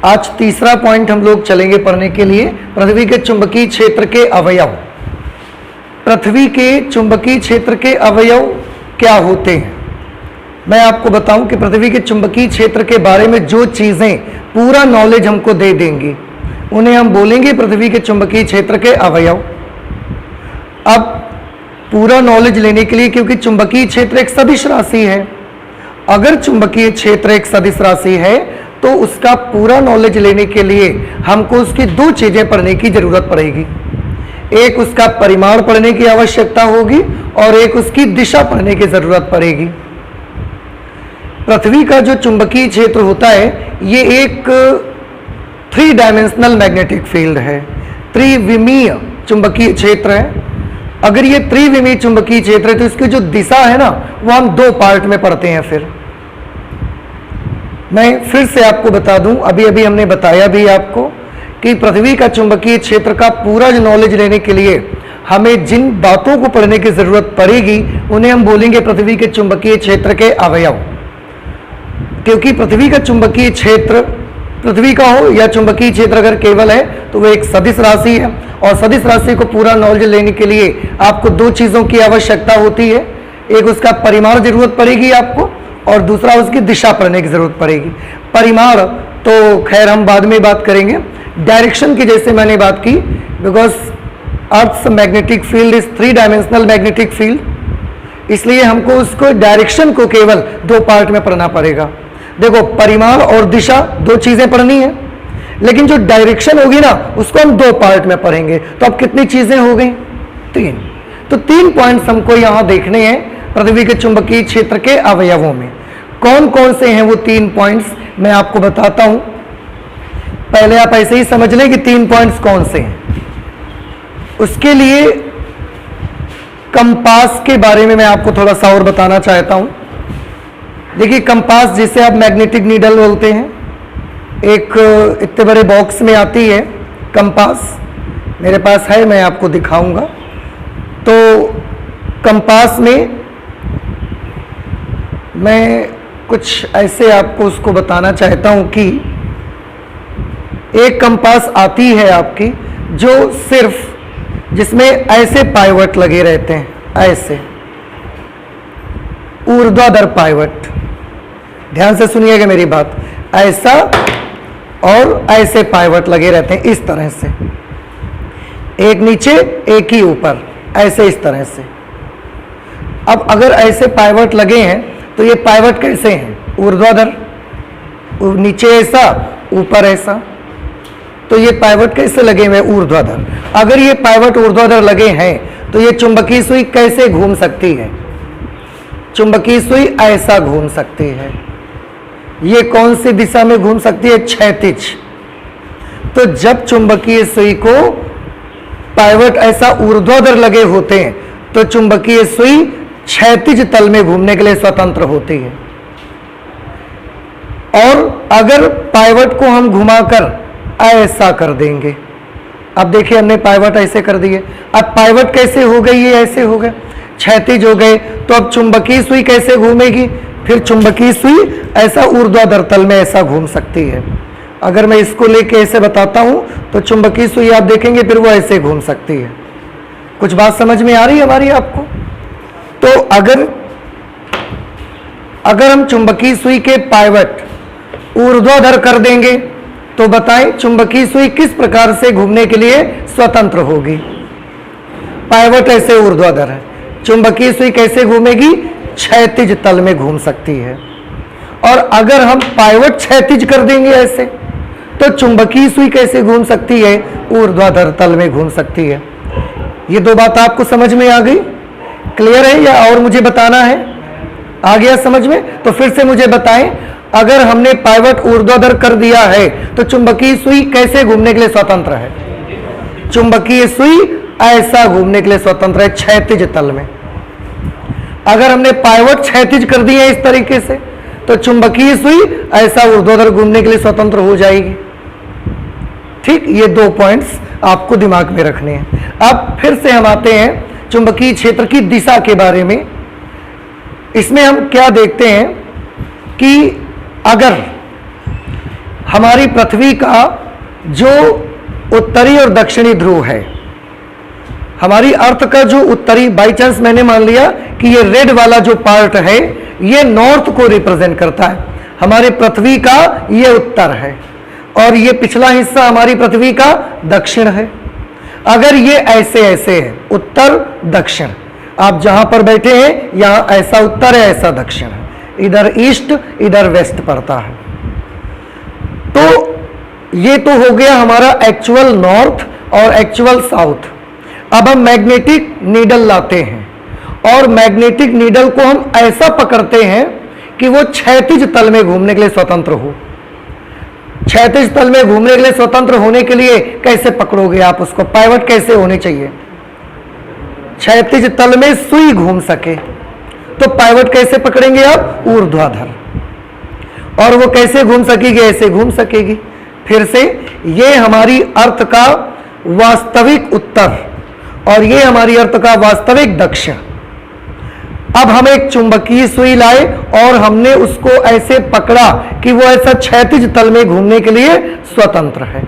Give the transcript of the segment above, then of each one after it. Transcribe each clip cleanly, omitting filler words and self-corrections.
आज तीसरा पॉइंट हम लोग चलेंगे पढ़ने के लिए, पृथ्वी के चुंबकीय क्षेत्र के अवयव। पृथ्वी के चुंबकीय क्षेत्र के अवयव क्या होते हैं? मैं आपको बताऊं कि पृथ्वी के चुंबकीय क्षेत्र के बारे में जो चीजें पूरा नॉलेज हमको दे देंगी उन्हें हम बोलेंगे पृथ्वी के चुंबकीय क्षेत्र के अवयव। अब पूरा नॉलेज लेने के लिए, क्योंकि चुंबकीय क्षेत्र एक सदिश राशि है, अगर चुंबकीय क्षेत्र एक सदिश राशि है तो उसका पूरा नॉलेज लेने के लिए हमको उसकी दो चीजें पढ़ने की जरूरत पड़ेगी। एक उसका परिमाण पढ़ने की आवश्यकता होगी और एक उसकी दिशा पढ़ने की जरूरत पड़ेगी। पृथ्वी का जो चुंबकीय क्षेत्र होता है ये एक 3 डायमेंशनल मैग्नेटिक फील्ड है, त्रिविमीय चुंबकीय क्षेत्र है। अगर ये त्रिविमीय चुंबकीय क्षेत्र है तो इसकी जो दिशा है ना वो हम 2 पार्ट में पढ़ते हैं। फिर मैं फिर से आपको बता दूं, अभी अभी हमने बताया भी आपको कि पृथ्वी का चुंबकीय क्षेत्र का पूरा नॉलेज लेने के लिए हमें जिन बातों को पढ़ने की जरूरत पड़ेगी उन्हें हम बोलेंगे पृथ्वी के चुंबकीय क्षेत्र के अवयव। क्योंकि पृथ्वी का चुंबकीय क्षेत्र, पृथ्वी का हो या चुंबकीय क्षेत्र अगर केवल है तो वो एक सदिश राशि है और सदिश राशि को पूरा नॉलेज लेने के लिए आपको 2 चीजों की आवश्यकता होती है। एक उसका परिमाण जरूरत पड़ेगी आपको और दूसरा उसकी दिशा पढ़ने की जरूरत पड़ेगी। परिमाण तो खैर हम बाद में बात करेंगे। डायरेक्शन की जैसे मैंने बात की, because earth magnetic field is 3 dimensional magnetic field, इसलिए हमको उसको डायरेक्शन को केवल 2 पार्ट में पढ़ना पड़ेगा। देखो परिमाण और दिशा 2 चीजें पढ़नी है, लेकिन जो डायरेक्शन होगी ना उसको हम 2 पार्ट में पढ़ेंगे। तो अब कितनी चीजें हो गई? 3। तो 3 पॉइंट्स हमको यहां देखने हैं पृथ्वी के चुंबकीय क्षेत्र के अवयवों में। कौन कौन से हैं वो 3 पॉइंट्स मैं आपको बताता हूं। पहले आप ऐसे ही समझ लें कि 3 पॉइंट्स कौन से हैं। उसके लिए कंपास के बारे में मैं आपको थोड़ा सा और बताना चाहता हूं। देखिए कंपास जिसे आप मैग्नेटिक नीडल बोलते हैं, एक इतने बड़े बॉक्स में आती है कंपास, मेरे पास है, मैं आपको दिखाऊंगा। तो कंपास में मैं कुछ ऐसे आपको उसको बताना चाहता हूं कि एक कंपास आती है आपकी जो सिर्फ जिसमें ऐसे पाइवट लगे रहते हैं, ऐसे ऊर्ध्वाधर पाइवट। ध्यान से सुनिएगा मेरी बात, ऐसा और ऐसे पाइवट लगे रहते हैं इस तरह से, एक नीचे एक ही ऊपर, ऐसे इस तरह से। अब अगर ऐसे पाइवट लगे हैं तो ये पाइवट कैसे हैं? ऊर्ध्वाधर, नीचे ऐसा ऊपर ऐसा, तो ये पाइवट कैसे लगे हुए? ऊर्ध्वाधर। अगर ये पाइवट ऊर्ध्वाधर लगे हैं तो ये चुंबकीय सुई कैसे घूम सकती है? चुंबकीय सुई ऐसा घूम सकती है। ये कौन सी दिशा में घूम सकती है? क्षैतिज। तो जब चुंबकीय सुई को पाइवट ऐसा ऊर्ध्वाधर लगे होते हैं तो चुंबकीय सुई क्षैतिज तल में घूमने के लिए स्वतंत्र होती है। और अगर पाइवट को हम घुमाकर ऐसा कर देंगे, अब देखिए हमने पाइवट ऐसे कर दिए, अब पाइवट कैसे हो गई? ये ऐसे हो गए, क्षैतिज हो गए। तो अब चुंबकीय सुई कैसे घूमेगी? फिर चुंबकीय सुई ऐसा ऊर्ध्वाधर तल में ऐसा घूम सकती है। अगर मैं इसको लेके ऐसे बताता हूं तो चुंबकीय सुई आप देखेंगे फिर वो ऐसे घूम सकती है। कुछ बात समझ में आ रही है हमारी आपको? तो अगर हम चुंबकीय सुई के पाइवट ऊर्ध्वाधर कर देंगे तो बताएं चुंबकीय सुई किस प्रकार से घूमने के लिए स्वतंत्र होगी? पाइवट ऐसे ऊर्ध्वाधर है, चुंबकीय सुई कैसे घूमेगी? क्षैतिज तल में घूम सकती है। और अगर हम पाइवट क्षैतिज कर देंगे ऐसे तो चुंबकीय सुई कैसे घूम सकती है? ऊर्ध्वाधर तल में घूम सकती है। ये 2 बात आपको समझ में आ गई? क्लियर है या और मुझे बताना है? आ गया समझ में? तो फिर से मुझे बताएं, अगर हमने पाइवट ऊर्ध्वाधर कर दिया है तो चुंबकीय सुई कैसे घूमने के लिए स्वतंत्र है? चुंबकीय सुई ऐसा घूमने के लिए स्वतंत्र है, क्षैतिज तल में। अगर हमने पाइवट क्षैतिज कर दिया इस तरीके से तो चुंबकीय सुई ऐसा ऊर्ध्वाधर घूमने के लिए स्वतंत्र हो जाएगी। ठीक, ये 2 पॉइंट्स आपको दिमाग में रखने हैं। अब फिर से हम आते हैं चुंबकीय क्षेत्र की दिशा के बारे में। इसमें हम क्या देखते हैं कि अगर हमारी पृथ्वी का जो उत्तरी और दक्षिणी ध्रुव है, हमारी अर्थ का जो उत्तरी, बाई चांस मैंने मान लिया कि ये रेड वाला जो पार्ट है ये नॉर्थ को रिप्रेजेंट करता है, हमारे पृथ्वी का ये उत्तर है, और ये पिछला हिस्सा हमारी पृथ्वी का दक्षिण है। अगर ये ऐसे ऐसे है, उत्तर दक्षिण, आप जहां पर बैठे हैं यहां ऐसा उत्तर है, ऐसा दक्षिण है, इधर ईस्ट इधर वेस्ट पड़ता है। तो ये तो हो गया हमारा एक्चुअल नॉर्थ और एक्चुअल साउथ। अब हम मैग्नेटिक नीडल लाते हैं और मैग्नेटिक नीडल को हम ऐसा पकड़ते हैं कि वो क्षैतिज तल में घूमने के लिए स्वतंत्र हो। क्षैतिज तल में घूमने के लिए स्वतंत्र होने के लिए कैसे पकड़ोगे आप उसको, पाइवट कैसे होने चाहिए, क्षैतिज तल में सुई घूम सके। तो पाइवट कैसे पकड़ेंगे आप, ऊर्ध्वाधर, और वो कैसे घूम सकेगी, ऐसे घूम सकेगी। फिर से ये हमारी अर्थ का वास्तविक उत्तर और ये हमारी अर्थ का वास्तविक दक्षिण। अब हम एक चुंबकीय सुई लाए और हमने उसको ऐसे पकड़ा कि वो ऐसा क्षैतिज तल में घूमने के लिए स्वतंत्र है।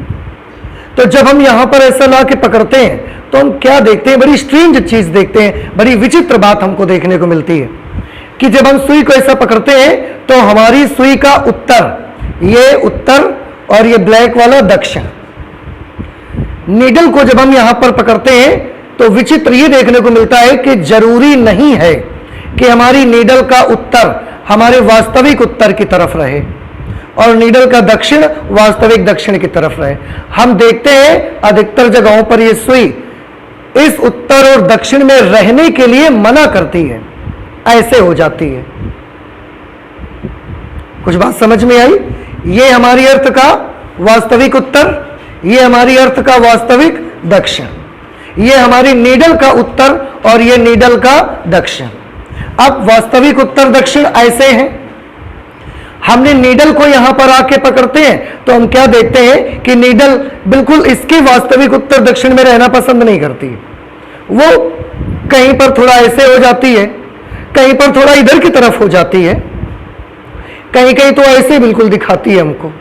तो जब हम यहां पर ऐसा ला के पकड़ते हैं तो हम क्या देखते हैं, बड़ी स्ट्रेंज चीज देखते हैं, बड़ी विचित्र बात हमको देखने को मिलती है कि जब हम सुई को ऐसा पकड़ते हैं तो हमारी सुई का उत्तर, ये उत्तर और ये ब्लैक वाला दक्षिण। नीडल को जब हम यहां पर पकड़ते हैं तो विचित्र ये देखने को मिलता है कि जरूरी नहीं है कि हमारी नीडल का उत्तर हमारे वास्तविक उत्तर की तरफ रहे और नीडल का दक्षिण वास्तविक दक्षिण की तरफ रहे। हम देखते हैं अधिकतर जगहों पर यह सुई इस उत्तर और दक्षिण में रहने के लिए मना करती है, ऐसे हो जाती है। कुछ बात समझ में आई? ये हमारी अर्थ का वास्तविक उत्तर, ये हमारी अर्थ का वास्तविक दक्षिण, ये हमारी नीडल का उत्तर और ये नीडल का दक्षिण। अब वास्तविक उत्तर दक्षिण ऐसे हैं, हमने नीडल को यहां पर आके पकड़ते हैं तो हम क्या देखते हैं कि नीडल बिल्कुल इसके वास्तविक उत्तर दक्षिण में रहना पसंद नहीं करती है। वो कहीं पर थोड़ा ऐसे हो जाती है, कहीं पर थोड़ा इधर की तरफ हो जाती है, कहीं कहीं तो ऐसे बिल्कुल दिखाती है हमको।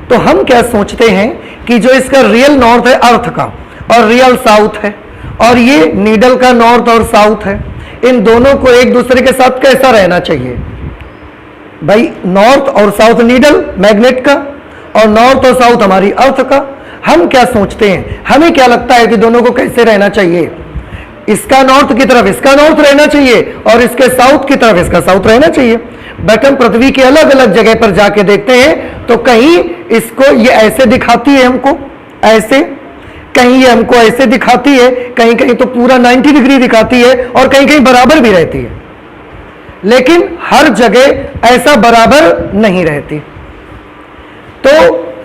तो हम क्या सोचते हैं कि जो इसका रियल नॉर्थ है अर्थ का और रियल साउथ है, और ये नीडल का नॉर्थ और साउथ है, इन दोनों को एक दूसरे के साथ कैसा रहना चाहिए भाई? नॉर्थ और साउथ नीडल मैग्नेट का और नॉर्थ और साउथ हमारी अर्थ का। हम क्या सोचते हैं, हमें क्या लगता है कि दोनों को कैसे रहना चाहिए? इसका नॉर्थ की तरफ इसका नॉर्थ रहना चाहिए और इसके साउथ की तरफ इसका साउथ रहना चाहिए। बट हम पृथ्वी के अलग अलग जगह पर जाके देखते हैं तो कहीं इसको ये ऐसे दिखाती है हमको, ऐसे, कहीं ये हमको ऐसे दिखाती है, कहीं कहीं तो पूरा 90 डिग्री दिखाती है और कहीं कहीं बराबर भी रहती है, लेकिन हर जगह ऐसा बराबर नहीं रहती। तो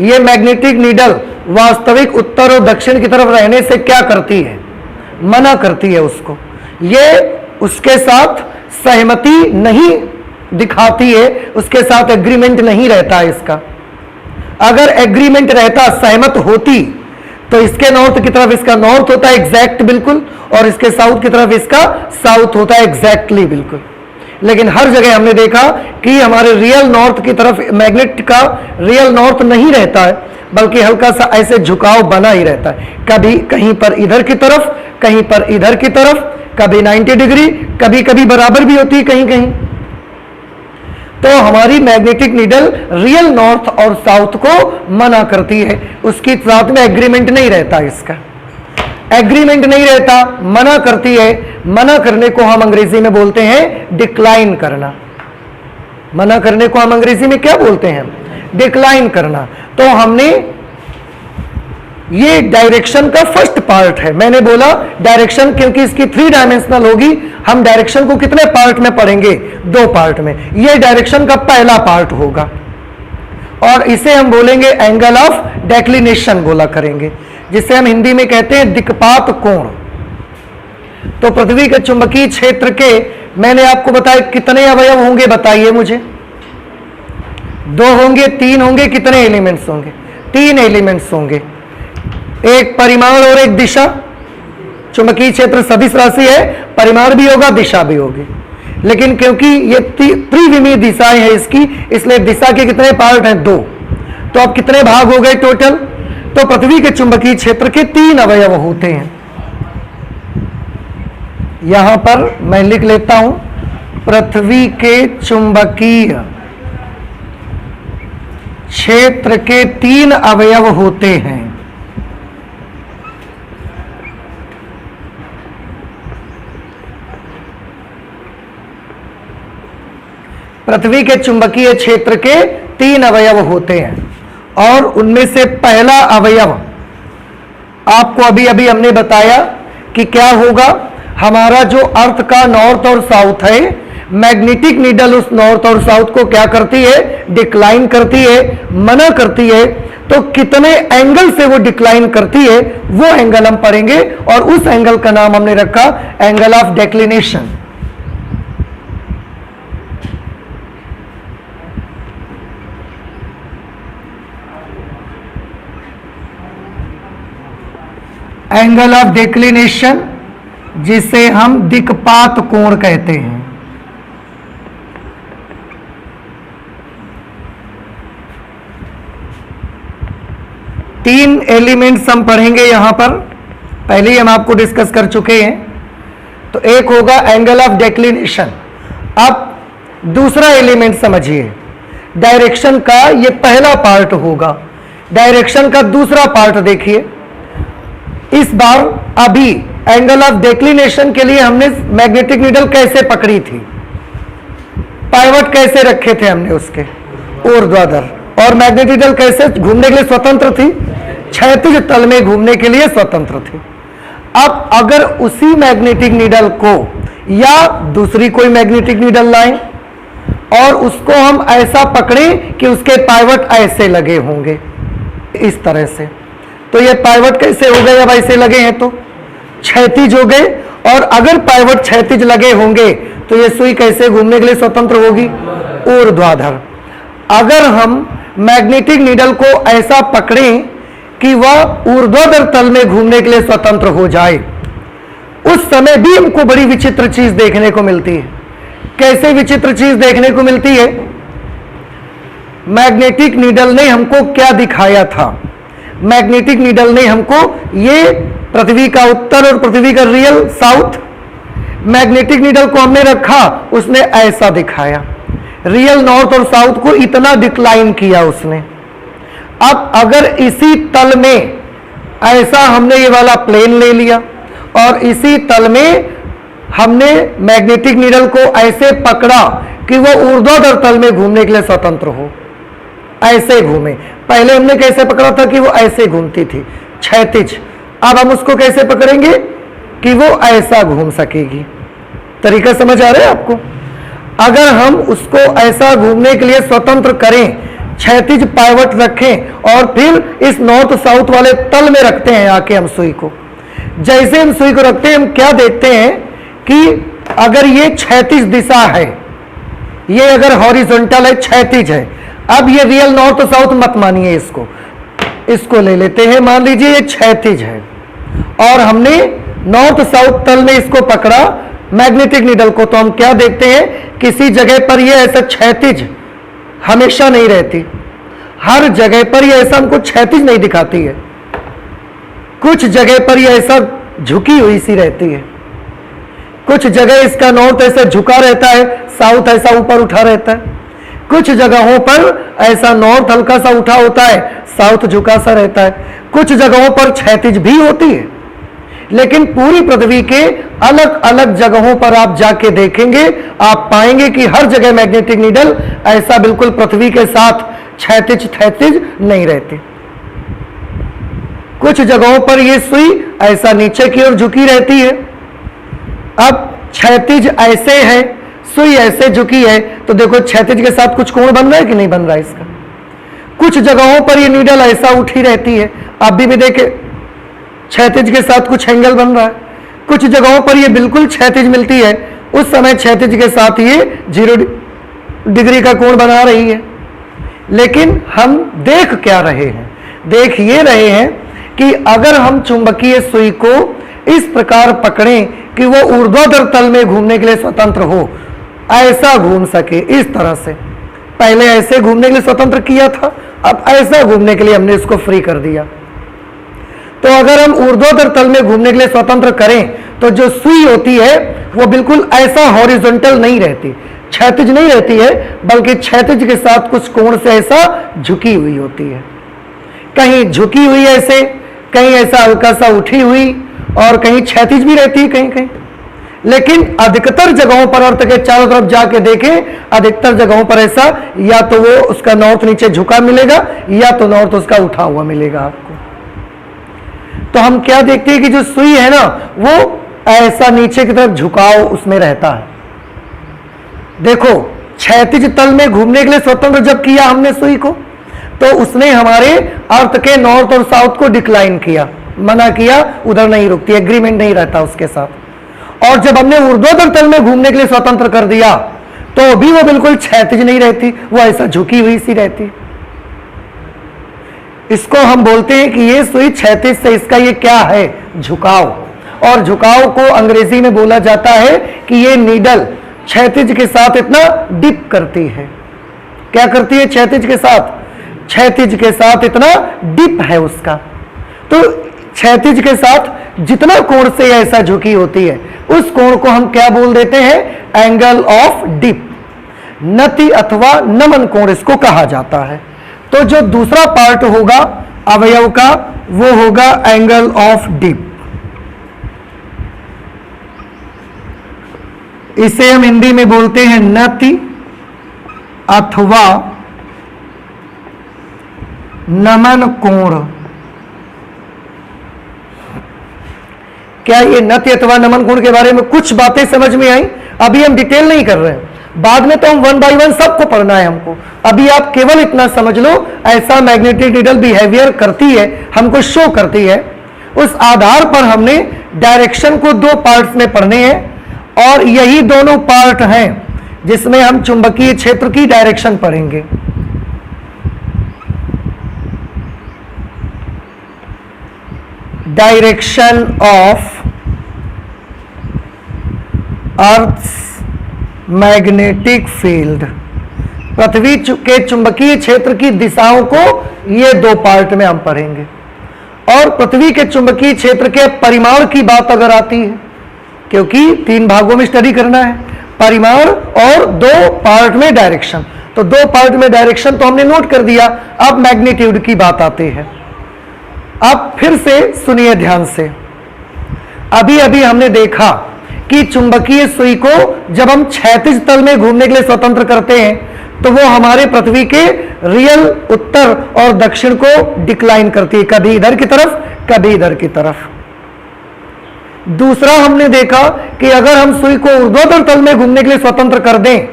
ये मैग्नेटिक नीडल वास्तविक उत्तर और दक्षिण की तरफ रहने से क्या करती है? मना करती है उसको। ये उसके साथ सहमति नहीं दिखाती है, उसके साथ एग्रीमेंट नहीं रहता है इसका। अगर एग्रीमेंट रहता, सहमत होती, तो इसके नॉर्थ की तरफ इसका नॉर्थ होता है एग्जैक्ट बिल्कुल, और इसके साउथ की तरफ इसका साउथ होता है एग्जैक्टली बिल्कुल। लेकिन हर जगह हमने देखा कि हमारे रियल नॉर्थ की तरफ मैग्नेट का रियल नॉर्थ नहीं रहता है, बल्कि हल्का सा ऐसे झुकाव बना ही रहता है, कभी कहीं पर इधर की तरफ, कहीं पर इधर की तरफ, कभी 90 डिग्री, कभी कभी बराबर भी होती है कहीं कहीं। तो हमारी मैग्नेटिक नीडल रियल नॉर्थ और साउथ को मना करती है, उसकी साथ में एग्रीमेंट नहीं रहता, इसका एग्रीमेंट नहीं रहता, मना करती है। मना करने को हम अंग्रेजी में बोलते हैं डिक्लाइन करना। मना करने को हम अंग्रेजी में क्या बोलते हैं? डिक्लाइन करना। तो हमने ये डायरेक्शन का फर्स्ट पार्ट है। मैंने बोला डायरेक्शन क्योंकि इसकी 3 डायमेंशनल होगी, हम डायरेक्शन को कितने पार्ट में पढ़ेंगे? 2 पार्ट में। ये डायरेक्शन का पहला पार्ट होगा और इसे हम बोलेंगे एंगल ऑफ डेक्लिनेशन बोला करेंगे, जिसे हम हिंदी में कहते हैं दिक्पात कोण। तो पृथ्वी के चुंबकीय क्षेत्र के मैंने आपको बताया कितने अवयव होंगे, बताइए मुझे। 2 होंगे, 3 होंगे, कितने एलिमेंट्स होंगे? 3 एलिमेंट्स होंगे, एक परिमाण और एक दिशा। चुंबकीय क्षेत्र सदिश राशि है, परिमाण भी होगा, दिशा भी होगी। लेकिन क्योंकि ये त्रिविमीय दिशाएं हैं इसकी, इसलिए दिशा के कितने पार्ट हैं? 2। तो अब कितने भाग हो गए टोटल? तो पृथ्वी के चुंबकीय क्षेत्र के 3 अवयव होते हैं। यहां पर मैं लिख लेता हूं, पृथ्वी के चुंबकीय क्षेत्र के 3 अवयव होते हैं। पृथ्वी के चुंबकीय क्षेत्र के 3 अवयव होते हैं और उनमें से पहला अवयव आपको अभी अभी हमने बताया कि क्या होगा। हमारा जो अर्थ का नॉर्थ और साउथ है, मैग्नेटिक नीडल उस नॉर्थ और साउथ को क्या करती है? डिक्लाइन करती है, मना करती है। तो कितने एंगल से वो डिक्लाइन करती है वो एंगल हम पढ़ेंगे और उस एंगल का नाम हमने रखा angle of declination. Angle of declination, जिसे हम दिक्पात कोण कहते हैं। तीन एलिमेंट्स हम पढ़ेंगे यहां पर, पहले ही हम आपको डिस्कस कर चुके हैं। तो एक होगा एंगल ऑफ डेक्लिनेशन। अब दूसरा एलिमेंट समझिए, डायरेक्शन का ये पहला पार्ट होगा। डायरेक्शन का दूसरा पार्ट देखिए। इस बार अभी एंगल ऑफ डेक्लिनेशन के लिए हमने मैग्नेटिक नीडल कैसे पकड़ी थी, पाइवट कैसे रखे थे हमने उसके ऊर्ध्वाधर, और मैग्नेटिक नीडल कैसे घूमने के लिए स्वतंत्र थी? क्षैतिज तल में घूमने के लिए स्वतंत्र थी। अब अगर उसी मैग्नेटिक नीडल को या दूसरी कोई मैग्नेटिक नीडल लाएं और उसको हम ऐसा पकड़ें कि उसके पाइवट ऐसे लगे होंगे, इस तरह से, तो ये पाइवट कैसे हो गए? अब ऐसे लगे हैं तो क्षैतिज हो गए। और अगर पाइवट क्षैतिज लगे होंगे तो ये सुई कैसे घूमने के लिए स्वतंत्र होगी? ऊर्ध्वाधर। अगर हम मैग्नेटिक नीडल को ऐसा पकड़ें कि वह ऊर्ध्वाधर तल में घूमने के लिए स्वतंत्र हो जाए, उस समय भी हमको बड़ी विचित्र चीज देखने को मिलती है। कैसे विचित्र चीज देखने को मिलती है? मैग्नेटिक नीडल ने हमको क्या दिखाया था? मैग्नेटिक नीडल ने हमको ये पृथ्वी का उत्तर और पृथ्वी का रियल साउथ, मैग्नेटिक नीडल को हमने रखा, उसने ऐसा दिखाया। रियल नॉर्थ और साउथ को इतना डिक्लाइन किया उसने। अब अगर इसी तल में ऐसा हमने ये वाला प्लेन ले लिया और इसी तल में हमने मैग्नेटिक नीडल को ऐसे पकड़ा कि वो ऊर्ध्वाधर तल में घूमने के लिए स्वतंत्र हो, ऐसे घूमे। पहले हमने कैसे पकड़ा था कि वो ऐसे घूमती थी, क्षैतिज। अब हम उसको कैसे पकड़ेंगे कि वो ऐसा घूम सकेगी? तरीका समझ आ रहा है आपको? अगर हम उसको ऐसा घूमने के लिए स्वतंत्र करें, क्षैतिज पाइवट रखें और फिर इस नॉर्थ साउथ वाले तल में रखते हैं आके हम सुई को, जैसे हम सुई को रखते हैं हम क्या देखते हैं कि अगर ये क्षैतिज दिशा है, ये अगर हॉरिजॉन्टल है, क्षैतिज है। अब ये रियल नॉर्थ साउथ मत मानिए, इसको ले लेते हैं, मान लीजिए ये क्षैतिज है और हमने नॉर्थ साउथ तल में इसको पकड़ा मैग्नेटिक नीडल को, तो हम क्या देखते हैं? किसी जगह पर ये ऐसा क्षैतिज हमेशा नहीं रहती, हर जगह पर ये ऐसा हमको क्षैतिज नहीं दिखाती है। कुछ जगह पर ये ऐसा झुकी हुई सी रहती है, कुछ जगह इसका नॉर्थ ऐसा झुका रहता है, साउथ ऐसा ऊपर उठा रहता है। कुछ जगहों पर ऐसा नॉर्थ हल्का सा उठा होता है, साउथ झुका सा रहता है। कुछ जगहों पर क्षैतिज भी होती है, लेकिन पूरी पृथ्वी के अलग अलग जगहों पर आप जाके देखेंगे, आप पाएंगे कि हर जगह मैग्नेटिक नीडल ऐसा बिल्कुल पृथ्वी के साथ क्षैतिज क्षैतिज नहीं रहती। कुछ जगहों पर यह सुई ऐसा नीचे की ओर झुकी रहती है। अब क्षैतिज ऐसे है, सुई ऐसे झुकी है, तो देखो क्षैतिज के साथ कुछ कोण बन रहा है कि नहीं बन रहा है इसका। कुछ जगहों पर ये नीडल ऐसा उठी रहती है, आप भी देखे क्षैतिज के साथ कुछ एंगल बन रहा है। कुछ जगहों पर ये बिल्कुल क्षैतिज मिलती है, उस समय क्षैतिज के साथ ये 0 डिग्री का कोण बना रही है। लेकिन हम देख क्या रहे हैं? देख ये रहे हैं कि अगर हम चुंबकीय सुई को इस प्रकार पकड़ें कि वो ऊर्ध्वाधर तल में घूमने के लिए स्वतंत्र हो, ऐसा घूम सके, इस तरह से। पहले ऐसे घूमने के लिए स्वतंत्र किया था, अब ऐसा घूमने के लिए हमने इसको फ्री कर दिया। तो अगर हम ऊर्ध्वाधर तल में घूमने के लिए स्वतंत्र करें तो जो सुई होती है वो बिल्कुल ऐसा हॉरिजॉन्टल नहीं रहती, क्षैतिज नहीं रहती है, बल्कि क्षैतिज के साथ कुछ कोण से ऐसा झुकी हुई होती है। कहीं झुकी हुई ऐसे, कहीं ऐसा हल्का सा उठी हुई, और कहीं क्षैतिज भी रहती है कहीं कहीं। लेकिन अधिकतर जगहों पर अर्थ के चारों तरफ जाके देखें, अधिकतर जगहों पर ऐसा या तो वो उसका नॉर्थ नीचे झुका मिलेगा या तो नॉर्थ उसका उठा हुआ मिलेगा आपको। तो हम क्या देखते हैं कि जो सुई है ना वो ऐसा नीचे की तरफ झुकाव उसमें रहता है। देखो क्षैतिज तल में घूमने के लिए स्वतंत्र जब किया हमने सुई को, तो उसने हमारे अर्थ के नॉर्थ और साउथ को डिक्लाइन किया, मना किया, उधर नहीं रुकती, एग्रीमेंट नहीं रहता उसके साथ। और जब हमने ऊर्ध्वाधर तल में घूमने के लिए स्वतंत्र कर दिया तो भी वो बिल्कुल क्षैतिज नहीं रहती, वो ऐसा झुकी हुई सी रहती। इसको हम बोलते हैं कि ये सुई क्षैतिज से, इसका ये क्या है, झुकाव। और झुकाव को अंग्रेजी में बोला जाता है कि ये नीडल क्षैतिज के साथ इतना डिप करती है। क्या करती है क्षैतिज के साथ? क्षैतिज के साथ इतना डिप है उसका। तो क्षैतिज के साथ जितना कोण से ऐसा झुकी होती है उस कोण को हम क्या बोल देते हैं? एंगल ऑफ डिप, नति अथवा नमन कोण इसको कहा जाता है। तो जो दूसरा पार्ट होगा अवयव का वो होगा एंगल ऑफ डिप। इसे हम हिंदी में बोलते हैं नति अथवा नमन कोण। क्या ये नति अथवा नमन कोण के बारे में कुछ बातें समझ में आई? अभी हम डिटेल नहीं कर रहे हैं, बाद में तो हम 1 बाय 1 सबको पढ़ना है हमको। अभी आप केवल इतना समझ लो, ऐसा मैग्नेटिक नीडल बिहेवियर करती है, हमको शो करती है। उस आधार पर हमने डायरेक्शन को 2 पार्ट्स में पढ़ने हैं, और यही दोनों पार्ट हैं जिसमें हम चुंबकीय क्षेत्र की डायरेक्शन पढ़ेंगे। Direction of earth's magnetic field, पृथ्वी के चुंबकीय क्षेत्र की दिशाओं को ये 2 पार्ट में हम पढ़ेंगे। और पृथ्वी के चुंबकीय क्षेत्र के परिमाण की बात अगर आती है, क्योंकि 3 भागों में स्टडी करना है, परिमाण और 2 पार्ट में डायरेक्शन। तो 2 पार्ट में डायरेक्शन तो हमने नोट कर दिया, अब मैग्नीट्यूड की बात आती है। अब फिर से सुनिए ध्यान से। अभी अभी हमने देखा कि चुंबकीय सुई को जब हम क्षैतिज तल में घूमने के लिए स्वतंत्र करते हैं तो वो हमारे पृथ्वी के रियल उत्तर और दक्षिण को डिक्लाइन करती है, कभी इधर की तरफ कभी इधर की तरफ। दूसरा हमने देखा कि अगर हम सुई को ऊर्ध्वाधर तल में घूमने के लिए स्वतंत्र कर दें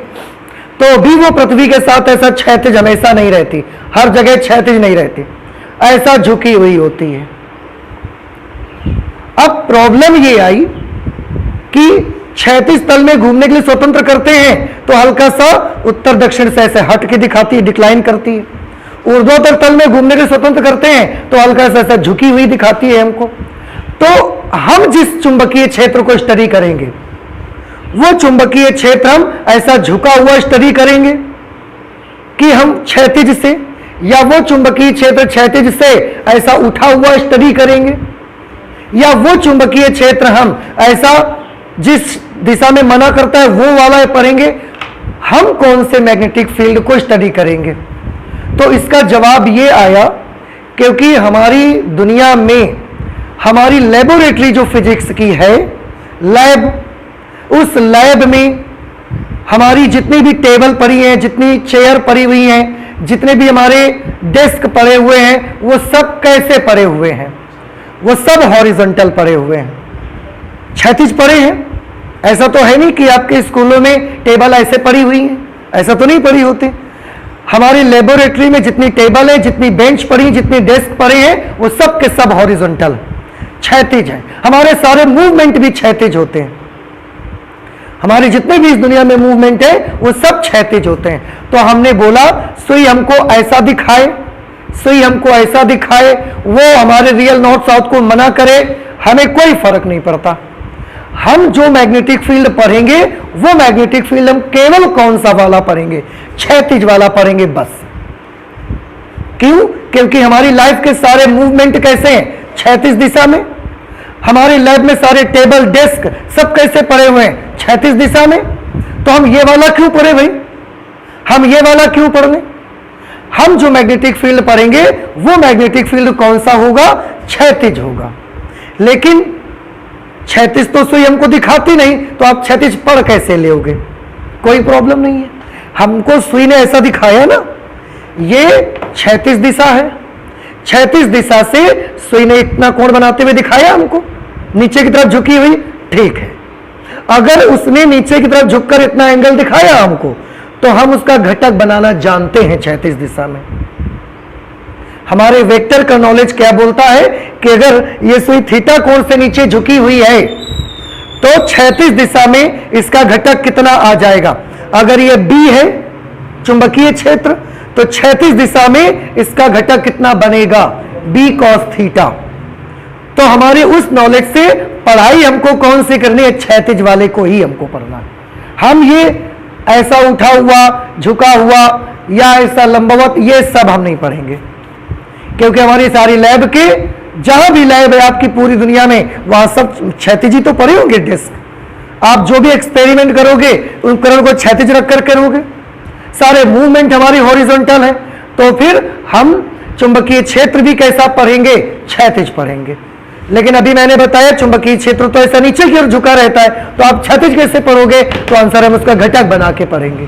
तो भी वो पृथ्वी के साथ ऐसा क्षैतिज हमेशा नहीं रहती, हर जगह क्षैतिज नहीं रहती, ऐसा झुकी हुई होती है। अब प्रॉब्लम ये आई कि क्षैतिज तल में घूमने के लिए स्वतंत्र करते हैं तो हल्का सा उत्तर दक्षिण से ऐसे हट के दिखाती है, डिक्लाइन करती है। ऊर्ध्वाधर तल में घूमने के लिए स्वतंत्र करते हैं तो हल्का सा ऐसा झुकी हुई दिखाती है हमको। तो हम जिस चुंबकीय क्षेत्र को स्टडी करेंगे वो चुंबकीय क्षेत्र हम ऐसा झुका हुआ स्टडी करेंगे कि हम क्षैतिज से, या वो चुंबकीय क्षेत्र क्षैतिज से ऐसा उठा हुआ स्टडी करेंगे, या वो चुंबकीय क्षेत्र हम ऐसा जिस दिशा में मना करता है वो वाला पढ़ेंगे। हम कौन से मैग्नेटिक फील्ड को स्टडी करेंगे? तो इसका जवाब ये आया क्योंकि हमारी दुनिया में हमारी लेबोरेटरी जो फिजिक्स की है, लैब, उस लैब में हमारी जितनी भी टेबल पड़ी हैं, जितनी चेयर पड़ी हुई हैं, जितने भी हमारे डेस्क पड़े हुए हैं, वो सब कैसे पड़े हुए हैं? वो सब हॉरिजॉन्टल पड़े हुए हैं, क्षैतिज पड़े हैं। ऐसा तो है नहीं कि आपके स्कूलों में टेबल ऐसे पड़ी हुई है, ऐसा तो नहीं पड़ी होती। हमारी लेबोरेटरी में जितनी टेबल है, जितनी बेंच पड़ी, जितने डेस्क पड़े हैं, वो सब के सब हॉरिजॉन्टल क्षैतिज है। हमारे सारे मूवमेंट भी क्षैतिज होते हैं, हमारे जितने भी इस दुनिया में मूवमेंट है वो सब क्षैतिज होते हैं। तो हमने बोला सुई हमको ऐसा दिखाए, सुई हमको ऐसा दिखाए, वो हमारे रियल नॉर्थ साउथ को मना करे, हमें कोई फर्क नहीं पड़ता। हम जो मैग्नेटिक फील्ड पढ़ेंगे वो मैग्नेटिक फील्ड हम केवल कौन सा वाला पढ़ेंगे? क्षैतिज वाला पढ़ेंगे बस। क्यों? क्योंकि हमारी लाइफ के सारे मूवमेंट कैसे हैं? क्षैतिज दिशा में। हमारे लैब में सारे टेबल डेस्क सब कैसे पड़े हुए हैं? क्षैतिज दिशा में। तो हम ये वाला क्यों पढ़े भाई? हम ये वाला क्यों पढ़ लें? हम जो मैग्नेटिक फील्ड पढ़ेंगे वो मैग्नेटिक फील्ड कौन सा होगा? क्षैतिज होगा। लेकिन क्षैतिज तो सुई हमको दिखाती नहीं, तो आप क्षैतिज पढ़ कैसे लोगे? कोई प्रॉब्लम नहीं है। हमको सुई ने ऐसा दिखाया ना, ये क्षैतिज दिशा है, क्षैतिज दिशा से सुई ने इतना कोण बनाते हुए दिखाया हमको, नीचे की तरफ झुकी हुई, ठीक है। अगर उसने नीचे की तरफ झुककर इतना एंगल दिखाया हमको, तो हम उसका घटक बनाना जानते हैं क्षैतिज दिशा में। हमारे वेक्टर का नॉलेज क्या बोलता है कि अगर ये सुई थीटा कोण से नीचे झुकी हुई है तो क्षैतिज दिशा में इसका घटक कितना आ जाएगा। अगर ये बी है चुंबकीय क्षेत्र, तो क्षैतिज दिशा में इसका घटक कितना बनेगा? B cos theta. तो हमारे उस नॉलेज से पढ़ाई हमको कौन सी करनी है? क्षैतिज वाले को ही हमको पढ़ना है। हम ये ऐसा उठा हुआ, झुका हुआ या ऐसा लंबवत, ये सब हम नहीं पढ़ेंगे, क्योंकि हमारी सारी लैब के, जहां भी लैब है आपकी पूरी दुनिया में, वहां सब क्षैतिज ही तो पढ़े होंगे डेस्क। आप जो भी एक्सपेरिमेंट करोगे उपकरण को क्षैतिज रखकर करोगे। सारे मूवमेंट हमारी हॉरिजॉन्टल है, तो फिर हम चुंबकीय क्षेत्र भी कैसा पढ़ेंगे? क्षैतिज पढ़ेंगे। लेकिन अभी मैंने बताया चुंबकीय क्षेत्र तो ऐसा नीचे की ओर झुका रहता है, तो आप क्षैतिज कैसे पढ़ोगे? तो आंसर हम उसका घटक बना के पढ़ेंगे।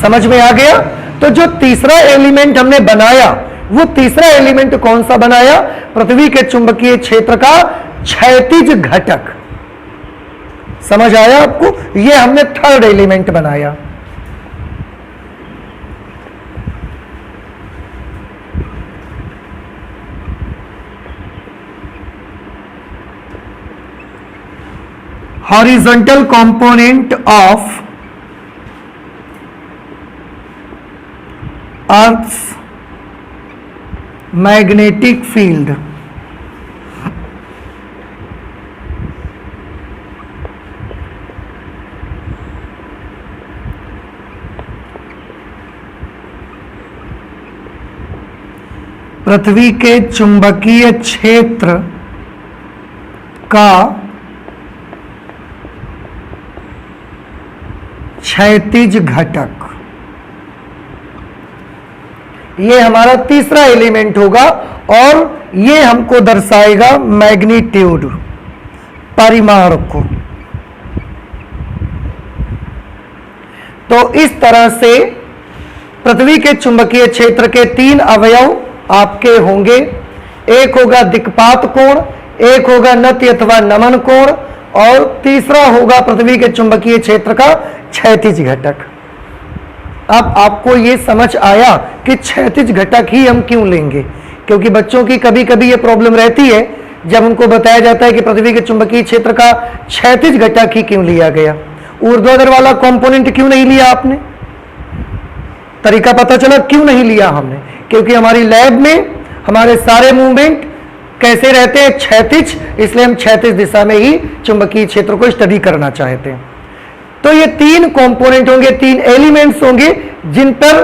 समझ में आ गया? तो जो तीसरा एलिमेंट हमने बनाया, वो तीसरा एलिमेंट कौन सा बनाया? पृथ्वी के चुंबकीय क्षेत्र का क्षैतिज घटक। समझ आया आपको? ये हमने थर्ड एलिमेंट बनाया। horizontal component of Earth's magnetic field। पृथ्वी के चुंबकीय क्षेत्र का क्षैतिज घटक, ये हमारा तीसरा एलिमेंट होगा और ये हमको दर्शाएगा मैग्नीट्यूड, परिमाण को। तो इस तरह से पृथ्वी के चुंबकीय क्षेत्र के तीन अवयव आपके होंगे। एक होगा दिक्पात कोण, एक होगा नति अथवा नमन कोण, और तीसरा होगा पृथ्वी के चुंबकीय क्षेत्र का क्षैतिज घटक। अब आपको ये समझ आया कि क्षैतिज घटक ही हम क्यों लेंगे, क्योंकि बच्चों की कभी कभी ये प्रॉब्लम रहती है जब उनको बताया जाता है कि पृथ्वी के चुंबकीय क्षेत्र का क्षैतिज घटक ही क्यों लिया गया, ऊर्ध्वाधर वाला कंपोनेंट क्यों नहीं लिया आपने? तरीका पता चला क्यों नहीं लिया हमने? क्योंकि हमारी लैब में हमारे सारे मूवमेंट कैसे रहते हैं? क्षैतिज, इसलिए हम क्षैतिज दिशा में ही चुंबकीय क्षेत्र को स्टडी करना चाहते हैं। तो ये तीन कंपोनेंट होंगे, तीन एलिमेंट्स होंगे जिन पर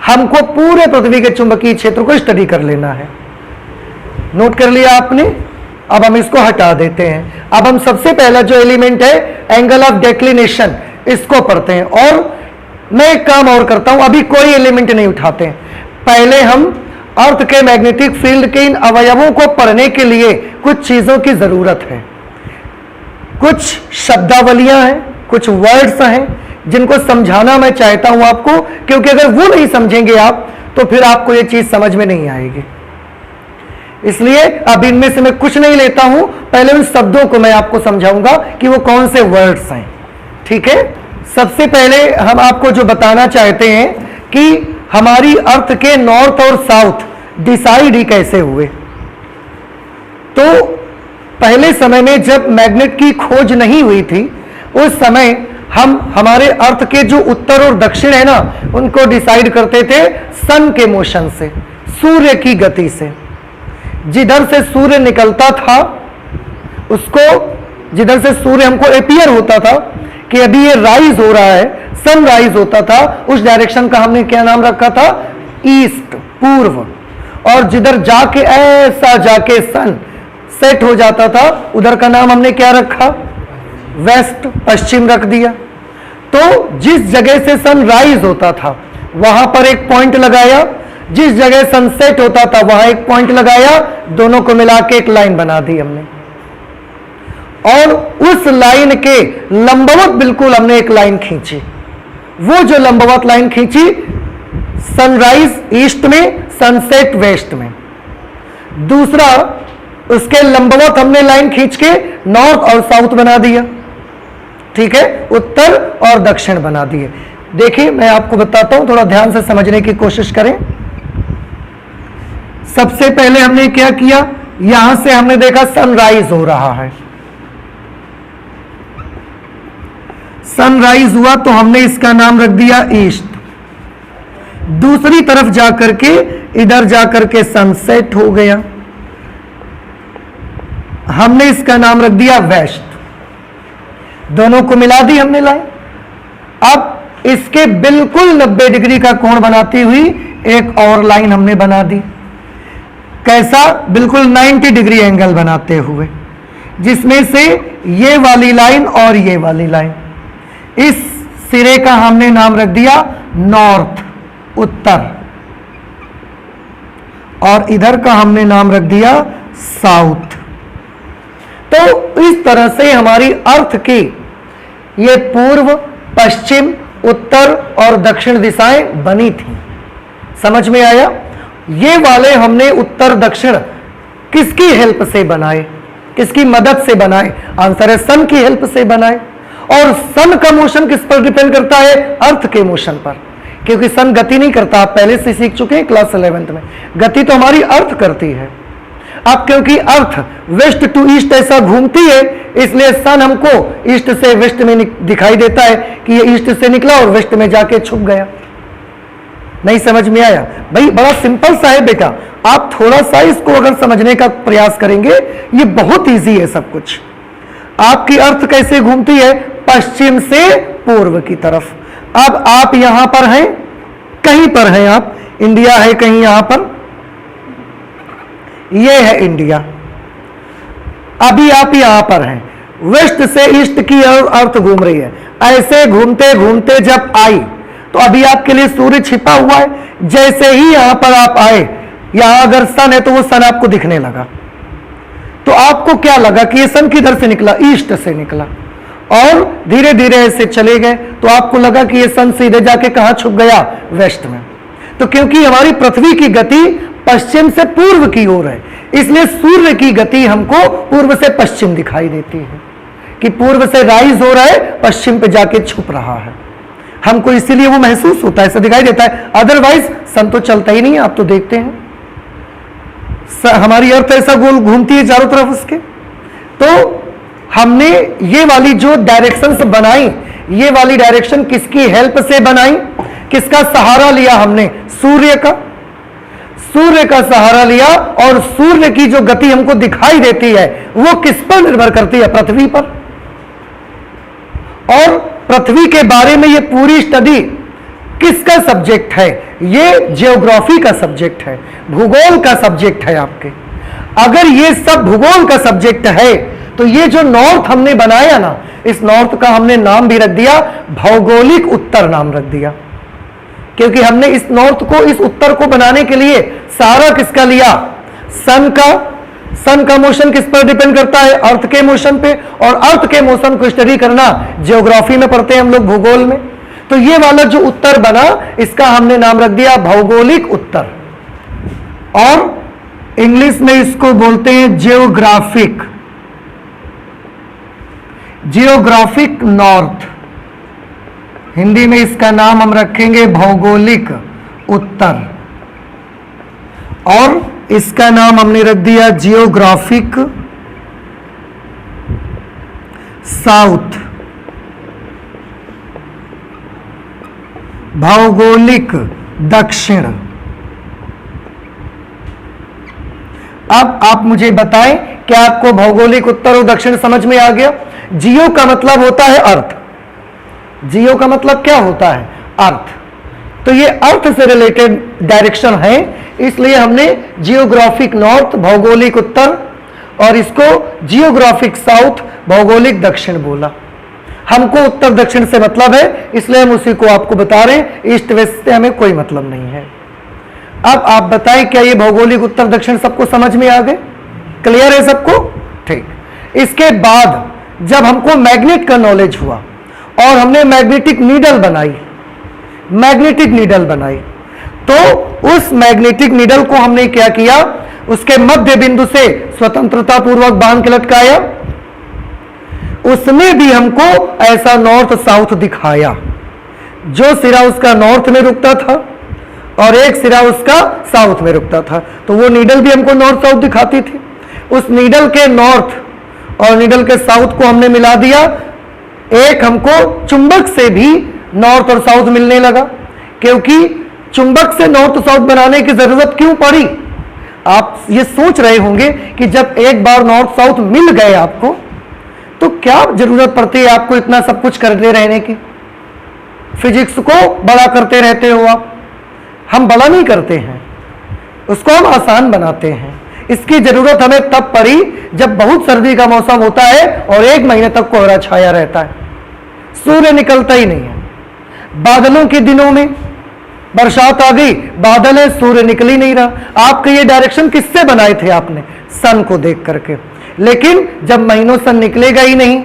हमको पूरे पृथ्वी के चुंबकीय क्षेत्र को स्टडी कर लेना है। नोट कर लिया आपने? अब हम इसको हटा देते हैं। अब हम सबसे पहला जो एलिमेंट है एंगल ऑफ डेक्लिनेशन, इसको पढ़ते हैं। और मैं एक काम और करता हूं, अभी कोई एलिमेंट नहीं उठाते हैं। पहले हम अर्थ के मैग्नेटिक फील्ड के इन अवयवों को पढ़ने के लिए कुछ चीजों की जरूरत है। कुछ शब्दावलियां हैं, कुछ वर्ड्स हैं जिनको समझाना मैं चाहता हूं आपको, क्योंकि अगर वो नहीं समझेंगे आप तो फिर आपको ये चीज समझ में नहीं आएगी। इसलिए अब इनमें से मैं कुछ नहीं लेता हूं, पहले उन शब्दों को मैं आपको समझाऊंगा कि वो कौन से वर्ड्स हैं। ठीक है? सबसे पहले हम आपको जो बताना चाहते हैं कि हमारी अर्थ के नॉर्थ और साउथ डिसाइड ही कैसे हुए। तो पहले समय में जब मैग्नेट की खोज नहीं हुई थी, उस समय हम हमारे अर्थ के जो उत्तर और दक्षिण है ना, उनको डिसाइड करते थे सन के मोशन से, सूर्य की गति से। जिधर से सूर्य निकलता था उसको, जिधर से सूर्य हमको अपीयर होता था कि अभी ये राइज हो रहा है, सन राइज होता था, उस डायरेक्शन का हमने क्या नाम रखा था? ईस्ट। पूर्व, और जिधर जाके ऐसा जाके सन सेट हो जाता था उधर का नाम हमने क्या रखा? वेस्ट, पश्चिम रख दिया। तो जिस जगह से सन राइज होता था वहां पर एक पॉइंट लगाया, जिस जगह सनसेट होता था वहां एक पॉइंट लगाया, दोनों को मिला के एक लाइन बना दी हमने, और उस लाइन के लंबवत बिल्कुल हमने एक लाइन खींची। वो जो लंबवत लाइन खींची, सनराइज ईस्ट में, सनसेट वेस्ट में। दूसरा, उसके लंबवत हमने लाइन खींच के नॉर्थ और साउथ बना दिया, ठीक है, उत्तर और दक्षिण बना दिए। देखिए मैं आपको बताता हूं, थोड़ा ध्यान से समझने की कोशिश करें। सबसे पहले हमने क्या किया, यहां से हमने देखा सनराइज हो रहा है, सनराइज हुआ तो हमने इसका नाम रख दिया ईस्ट। दूसरी तरफ जाकर के, इधर जाकर के सनसेट हो गया, हमने इसका नाम रख दिया वेस्ट। दोनों को मिला दी हमने लाइन। अब इसके बिल्कुल 90 डिग्री का कोण बनाती हुई एक और लाइन हमने बना दी। कैसा? बिल्कुल 90 डिग्री एंगल बनाते हुए, जिसमें से ये वाली लाइन और ये वाली लाइन, इस सिरे का हमने नाम रख दिया नॉर्थ, उत्तर, और इधर का हमने नाम रख दिया साउथ। तो इस तरह से हमारी अर्थ की ये पूर्व, पश्चिम, उत्तर और दक्षिण दिशाएं बनी थी। समझ में आया? ये वाले हमने उत्तर दक्षिण किसकी हेल्प से बनाए, किसकी मदद से बनाए? आंसर है सन की हेल्प से बनाए। और सन का मोशन किस पर डिपेंड करता है? अर्थ के मोशन पर, क्योंकि सन गति नहीं करता, आप पहले से सीख चुके हैं क्लास 11th में। गति तो हमारी अर्थ करती है। अब क्योंकि अर्थ वेस्ट टू ईस्ट ऐसा घूमती है, इसलिए सन हमको ईस्ट से वेस्ट में दिखाई देता है कि ये ईस्ट से निकला और वेस्ट में जाके छुप गया। नहीं समझ में आया? भाई बड़ा सिंपल सा है बेटा, आप थोड़ा सा इसको अगर समझने का प्रयास करेंगे, ये बहुत इजी है सब कुछ। आपकी अर्थ कैसे घूमती है? पश्चिम से पूर्व की तरफ। अब आप यहां पर हैं, कहीं पर हैं आप, इंडिया है कहीं यहां पर, ये है इंडिया। अभी आप यहां पर हैं, वेस्ट से ईस्ट की अर्थ घूम रही है। ऐसे घूमते घूमते जब आई तो अभी आपके लिए सूर्य छिपा हुआ है। जैसे ही यहां पर आप आए, यहां अगर सन है तो वो सन आपको दिखने लगा, तो आपको क्या लगा कि ये सन किधर से निकला? ईस्ट से निकला। और धीरे धीरे ऐसे चले गए तो आपको लगा कि ये सन सीधे जाके कहां छुप गया? वेस्ट में। तो क्योंकि हमारी पृथ्वी की गति पश्चिम से पूर्व की ओर है, इसलिए सूर्य की गति हमको पूर्व से पश्चिम दिखाई देती है, कि पूर्व से राइज हो रहा है, पश्चिम पे जाके छुप रहा है। हमको इसीलिए वो महसूस होता है, ऐसा दिखाई देता है। अदरवाइज सन तो चलता ही नहीं है, आप तो देखते हैं हमारी अर्थ ऐसा गोल घूमती है चारों तरफ उसके। तो हमने ये वाली जो डायरेक्शंस बनाई, ये वाली डायरेक्शन किसकी हेल्प से बनाई? किसका सहारा लिया हमने? सूर्य का। सूर्य का सहारा लिया, और सूर्य की जो गति हमको दिखाई देती है वो किस पर निर्भर करती है? पृथ्वी पर। और पृथ्वी के बारे में ये पूरी स्टडी किसका सब्जेक्ट है? ये ज्योग्राफी का सब्जेक्ट है, भूगोल का सब्जेक्ट है आपके। अगर ये सब भूगोल का सब्जेक्ट है तो ये जो नॉर्थ हमने बनाया ना, इस नॉर्थ का हमने नाम भी रख दिया भौगोलिक उत्तर नाम रख दिया, क्योंकि हमने इस नॉर्थ को, इस उत्तर को बनाने के लिए सहारा किसका लिया? सन का। सन का मोशन किस पर डिपेंड करता है? अर्थ के मोशन पे। और अर्थ के मोशन को स्टडी करना ज्योग्राफी में पढ़ते हैं हम लोग, भूगोल में। तो ये वाला जो उत्तर बना, इसका हमने नाम रख दिया भौगोलिक उत्तर, और इंग्लिश में इसको बोलते हैं जियोग्राफिक, जियोग्राफिक नॉर्थ। हिंदी में इसका नाम हम रखेंगे भौगोलिक उत्तर, और इसका नाम हमने रख दिया जियोग्राफिक साउथ, भौगोलिक दक्षिण। अब आप मुझे बताएं, क्या आपको भौगोलिक उत्तर और दक्षिण समझ में आ गया? जियो का मतलब होता है अर्थ। जियो का मतलब क्या होता है? अर्थ। तो ये अर्थ से रिलेटेड डायरेक्शन है, इसलिए हमने जियोग्राफिक नॉर्थ भौगोलिक उत्तर और इसको जियोग्राफिक साउथ भौगोलिक दक्षिण बोला। हमको उत्तर दक्षिण से मतलब है, इसलिए हम उसी को आपको बता रहे हैं, ईस्ट वेस्ट से हमें कोई मतलब नहीं है। अब आप बताएं क्या ये भौगोलिक उत्तर दक्षिण सबको समझ में आ गए? क्लियर है सबको? ठीक। इसके बाद जब हमको मैग्नेट का नॉलेज हुआ और हमने मैग्नेटिक नीडल बनाई, तो उस मैग्नेटिक नीडल को हमने क्या किया, उसके मध्य बिंदु से स्वतंत्रता पूर्वक बांध के लटकाया। उसमें भी हमको ऐसा नॉर्थ साउथ दिखाया, जो सिरा उसका नॉर्थ में रुकता था और एक सिरा उसका साउथ में रुकता था। तो वो नीडल भी हमको नॉर्थ साउथ दिखाती थी। उस नीडल के नॉर्थ और नीडल के साउथ को हमने मिला दिया। एक हमको चुंबक से भी नॉर्थ और साउथ मिलने लगा, क्योंकि चुंबक से नॉर्थ साउथ बनाने की जरूरत क्यों पड़ी? आप ये सोच रहे होंगे कि जब एक बार नॉर्थ साउथ मिल गए आपको, तो क्या जरूरत पड़ती है आपको इतना सब कुछ करते रहने की? फिजिक्स को बड़ा करते रहते हो आप। हम बड़ा नहीं करते हैं, उसको हम आसान बनाते हैं। इसकी जरूरत हमें तब पड़ी जब बहुत सर्दी का मौसम होता है और 1 महीने तक कोहरा छाया रहता है, सूर्य निकलता ही नहीं है। बादलों के दिनों में बरसात आ गई, बादल है, सूर्य निकल ही नहीं रहा। आपके ये डायरेक्शन किससे बनाए थे आपने? सन को देख करके। लेकिन जब महीनों सन निकलेगा ही नहीं,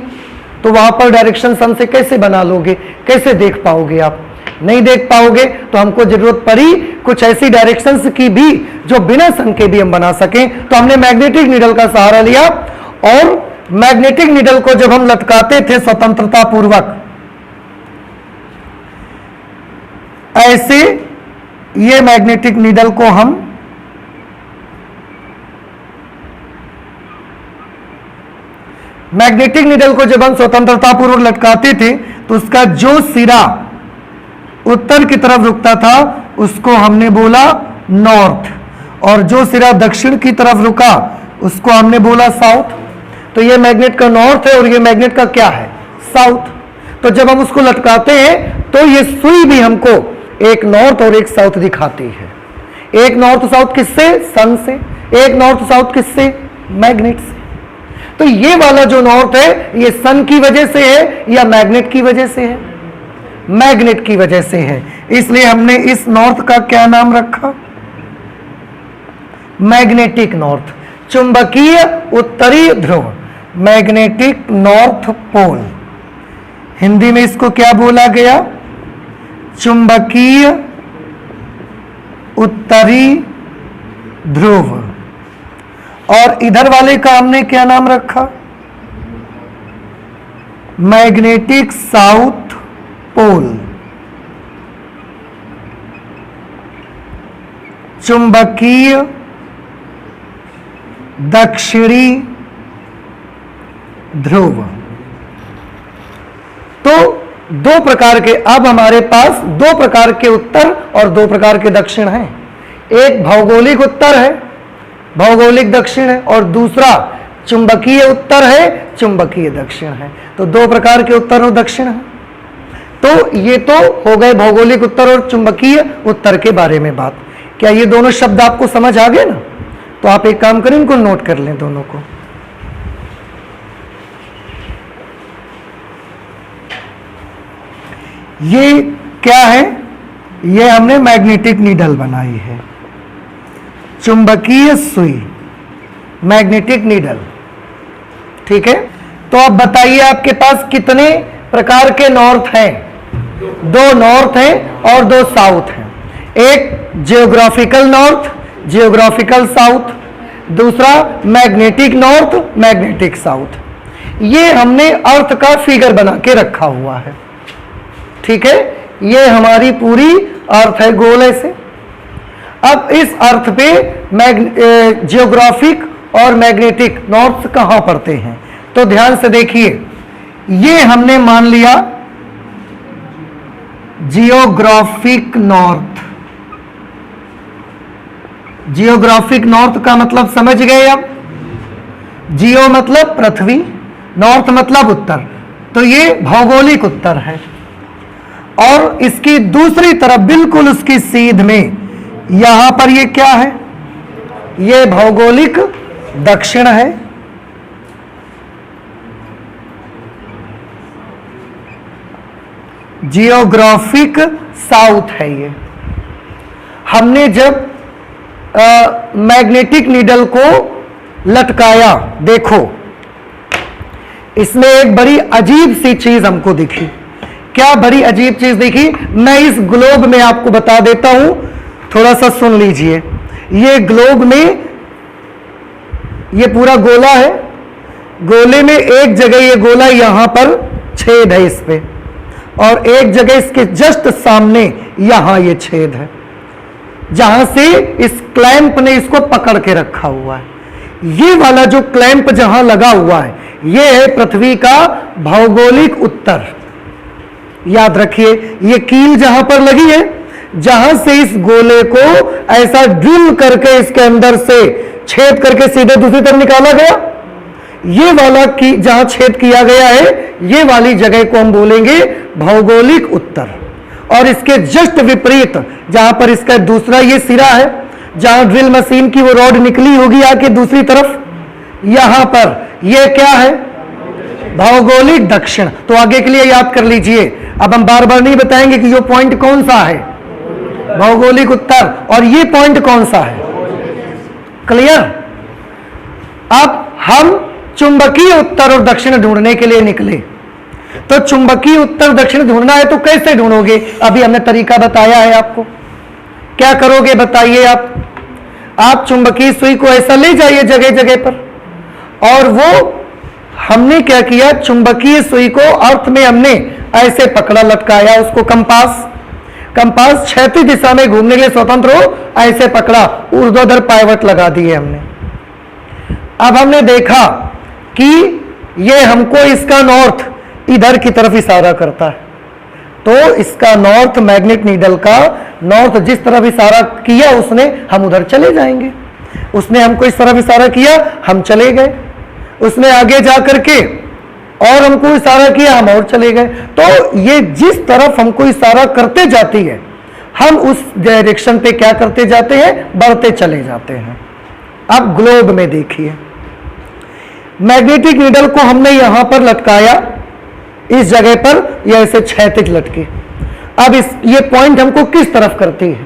तो वहां पर डायरेक्शन सन से कैसे बना लोगे? कैसे देख पाओगे? आप नहीं देख पाओगे। तो हमको जरूरत पड़ी कुछ ऐसी डायरेक्शंस की भी जो बिना सन के भी हम बना सकें। तो हमने मैग्नेटिक नीडल का सहारा लिया, और मैग्नेटिक नीडल को जब हम लटकाते थे स्वतंत्रता पूर्वक ऐसे, ये मैग्नेटिक नीडल को हम जब हम स्वतंत्रता पूर्वक लटकाते थे, तो उसका जो सिरा उत्तर की तरफ रुकता था उसको हमने बोला नॉर्थ, और जो सिरा दक्षिण की तरफ रुका उसको हमने बोला साउथ। तो ये मैग्नेट का नॉर्थ है और ये मैग्नेट का क्या है? साउथ। तो जब हम उसको लटकाते हैं तो ये सुई भी हमको एक नॉर्थ और एक साउथ दिखाती है। एक नॉर्थ साउथ किससे? सन से। एक नॉर्थ साउथ किससे? मैग्नेट से। तो ये वाला जो नॉर्थ है ये सन की वजह से है या मैग्नेट की वजह से है? मैग्नेट की वजह से है। इसलिए हमने इस नॉर्थ का क्या नाम रखा? मैग्नेटिक नॉर्थ, चुंबकीय उत्तरी ध्रुव, मैग्नेटिक नॉर्थ पोल। हिंदी में इसको क्या बोला गया? चुंबकीय उत्तरी ध्रुव। और इधर वाले का हमने क्या नाम रखा? मैग्नेटिक साउथ पोल, चुंबकीय दक्षिणी ध्रुव। तो दो प्रकार के, अब हमारे पास दो प्रकार के उत्तर और दो प्रकार के दक्षिण हैं। एक भौगोलिक उत्तर है, भौगोलिक दक्षिण है, और दूसरा चुंबकीय उत्तर है, चुंबकीय दक्षिण है। तो दो प्रकार के उत्तर और दक्षिण है। तो ये तो हो गए भौगोलिक उत्तर और चुंबकीय उत्तर के बारे में बात। क्या ये दोनों शब्द आपको समझ आ गए ना? तो आप एक काम करें, इनको नोट कर लें दोनों को। ये क्या है? ये हमने मैग्नेटिक नीडल बनाई है, चुंबकीय सुई, मैग्नेटिक नीडल। ठीक है। तो अब बताइए आपके पास कितने प्रकार के नॉर्थ हैं? दो नॉर्थ हैं और दो साउथ हैं। एक जियोग्राफिकल नॉर्थ, जियोग्राफिकल साउथ, दूसरा मैग्नेटिक नॉर्थ, मैग्नेटिक साउथ। ये हमने अर्थ का फिगर बना के रखा हुआ है। ठीक है, ये हमारी पूरी अर्थ है गोल ऐसे। अब इस अर्थ पे जियोग्राफिक और मैग्नेटिक नॉर्थ कहां पड़ते हैं? तो ध्यान से देखिए, ये हमने मान लिया जियोग्राफिक नॉर्थ। जियोग्राफिक नॉर्थ का मतलब समझ गए अब? जियो मतलब पृथ्वी, नॉर्थ मतलब उत्तर। तो ये भौगोलिक उत्तर है। और इसकी दूसरी तरफ बिल्कुल उसकी सीध में यहां पर ये क्या है, ये भौगोलिक दक्षिण है, जियोग्राफिक साउथ है। ये हमने जब मैग्नेटिक नीडल को लटकाया, देखो इसमें एक बड़ी अजीब सी चीज हमको दिखी। क्या बड़ी अजीब चीज दिखी, मैं इस ग्लोब में आपको बता देता हूं, थोड़ा सा सुन लीजिए। ये ग्लोब में ये पूरा गोला है, गोले में एक जगह ये गोला यहां पर छेद है इस पे, और एक जगह इसके जस्ट सामने यहां ये छेद है, जहां से इस क्लैंप ने इसको पकड़ के रखा हुआ है। ये वाला जो क्लैंप जहां लगा हुआ है, ये है पृथ्वी का भौगोलिक उत्तर। याद रखिए, ये कील जहां पर लगी है, जहां से इस गोले को ऐसा ड्रिल करके इसके अंदर से छेद करके सीधे दूसरी तरफ निकाला गया, ये वाला की जहां छेद किया गया है, ये वाली जगह को हम बोलेंगे भौगोलिक उत्तर। और इसके जस्ट विपरीत जहां पर इसका दूसरा ये सिरा है, जहां ड्रिल मशीन की वो रॉड निकली होगी आके दूसरी तरफ, यहां पर ये क्या है, भौगोलिक दक्षिण। तो आगे के लिए याद कर लीजिए, अब हम बार बार नहीं बताएंगे कि ये पॉइंट कौन सा है, भौगोलिक उत्तर, और ये पॉइंट कौन सा है। क्लियर। अब हम चुंबकीय उत्तर और दक्षिण ढूंढने के लिए निकले। तो चुंबकीय उत्तर दक्षिण ढूंढना है तो कैसे ढूंढोगे, अभी हमने तरीका बताया है आपको। क्या करोगे बताइए आप चुंबकीय सुई को ऐसा ले जाइए जगह जगह पर, और वो हमने क्या किया, चुंबकीय सुई को अर्थ में हमने ऐसे पकड़ा, लटकाया उसको, कंपास क्षैतिज दिशा में घूमने के लिए स्वतंत्र हो, ऐसे पकड़ा, ऊर्ध्वाधर पायवट लगा दिए हमने। अब हमने देखा कि ये हमको इसका नॉर्थ इधर की तरफ इशारा करता है, तो इसका नॉर्थ, मैग्नेट नीडल का नॉर्थ जिस तरफ इशारा किया उसने, हम उधर चले जाएंगे। उसने हमको इस तरफ इशारा किया, हम चले गए। उसने आगे जा करके और हमको इशारा किया, हम और चले गए। तो ये जिस तरफ हमको इशारा करते जाती है, हम उस डायरेक्शन पे क्या करते जाते हैं, बढ़ते चले जाते हैं। अब ग्लोब में देखिए, मैग्नेटिक नीडल को हमने यहां पर लटकाया, इस जगह पर ये ऐसे क्षैतिज लटके। अब ये पॉइंट हमको किस तरफ करती है,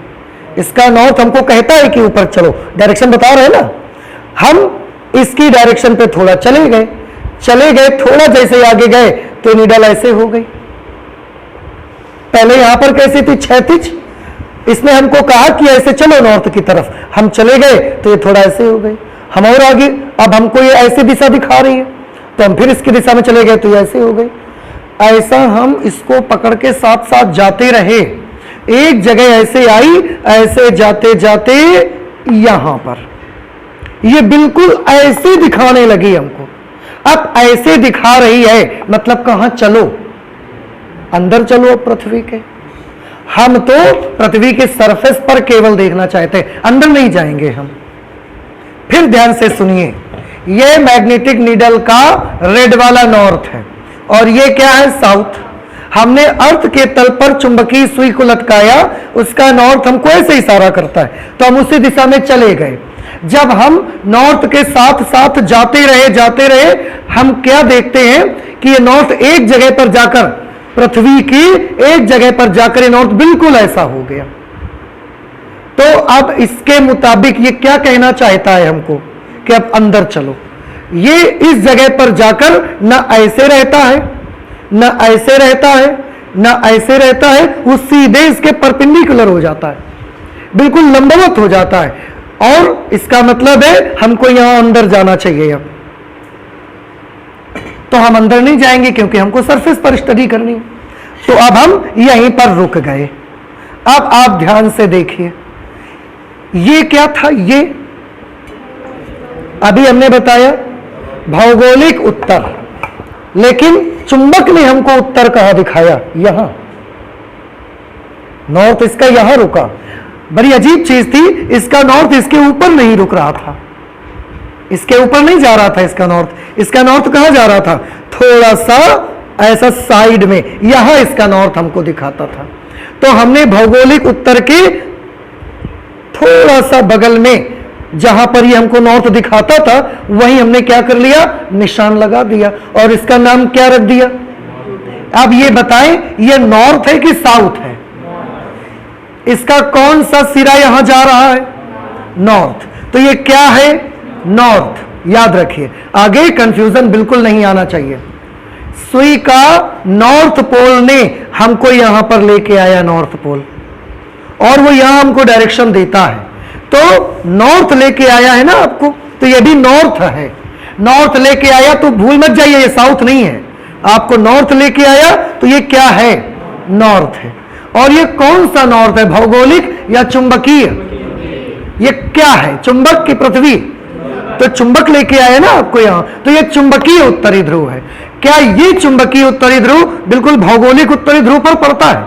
इसका नॉर्थ हमको कहता है कि ऊपर चलो, डायरेक्शन बता रहे हैं ना। हम इसकी डायरेक्शन पे थोड़ा चले गए, थोड़ा जैसे आगे गए तो नीडल ऐसे हो गई। पहले यहां पर कैसी थी, क्षैतिज, इसने हमको कहा कि ऐसे चलो नॉर्थ की तरफ, हम चले गए तो ये थोड़ा ऐसे हो गई। हम और आगे, अब हमको ये ऐसी दिशा दिखा रही है, तो हम फिर इसकी दिशा में चले गए तो ये ऐसे हो गई। ऐसा हम इसको पकड़ के साथ साथ जाते रहे, एक जगह ऐसे आई, ऐसे जाते जाते यहां पर ये बिल्कुल ऐसे दिखाने लगी हमको। अब ऐसे दिखा रही है मतलब कहां, चलो अंदर चलो पृथ्वी के। हम तो पृथ्वी के सरफेस पर केवल देखना चाहते हैं, अंदर नहीं जाएंगे हम। फिर ध्यान से सुनिए, ये मैग्नेटिक नीडल का रेड वाला नॉर्थ है और ये क्या है, साउथ। हमने अर्थ के तल पर चुंबकीय सुई को लटकाया, उसका नॉर्थ हमको ऐसे इशारा करता है, तो हम उसी दिशा में चले गए। जब हम नॉर्थ के साथ साथ जाते रहे, हम क्या देखते हैं कि ये नॉर्थ एक जगह पर जाकर, पृथ्वी की एक जगह पर जाकर ये नॉर्थ बिल्कुल ऐसा हो गया। तो अब इसके मुताबिक ये क्या कहना चाहता है हमको कि अब अंदर चलो। ये इस जगह पर जाकर न ऐसे रहता है, न ऐसे रहता है, न ऐसे रहता है, वो सीधे इसके परपेंडिकुलर हो जाता है, बिल्कुल लंबवत हो जाता है। और इसका मतलब है हमको यहां अंदर जाना चाहिए। अब तो हम अंदर नहीं जाएंगे क्योंकि हमको सरफेस पर स्टडी करनी है, तो अब हम यहीं पर रुक गए। अब आप ध्यान से देखिए, ये क्या था, ये अभी हमने बताया भौगोलिक उत्तर, लेकिन चुंबक ने हमको उत्तर कहां दिखाया, यहां। नॉर्थ इसका यहां रुका। बड़ी अजीब चीज थी, इसका नॉर्थ इसके ऊपर नहीं रुक रहा था, इसके ऊपर नहीं जा रहा था इसका नॉर्थ। इसका नॉर्थ कहां जा रहा था, थोड़ा सा ऐसा साइड में, यहां इसका नॉर्थ हमको दिखाता था। तो हमने भौगोलिक उत्तर के थोड़ा सा बगल में जहां पर ये हमको नॉर्थ दिखाता था वहीं हमने क्या कर लिया, निशान लगा दिया और इसका नाम क्या रख दिया। अब ये बताएं ये नॉर्थ है कि साउथ है, इसका कौन सा सिरा यहां जा रहा है, नॉर्थ। तो ये क्या है, नॉर्थ। याद रखिए, आगे कंफ्यूजन बिल्कुल नहीं आना चाहिए। सुई का नॉर्थ पोल ने हमको यहां पर लेके आया, नॉर्थ पोल, और वो यहां हमको डायरेक्शन देता है। तो नॉर्थ लेके आया है ना आपको, तो ये भी नॉर्थ है। नॉर्थ लेके आया तो भूल मत जाइए ये साउथ नहीं है, आपको नॉर्थ लेके आया तो ये क्या है, नॉर्थ है। और ये कौन सा नॉर्थ है, भौगोलिक या चुंबकीय, ये क्या है, चुंबक की पृथ्वी, तो चुंबक लेके आया ना आपको यहां, तो ये चुंबकीय उत्तरी ध्रुव है। क्या ये चुंबकीय उत्तरी ध्रुव बिल्कुल भौगोलिक उत्तरी ध्रुव पर पड़ता है,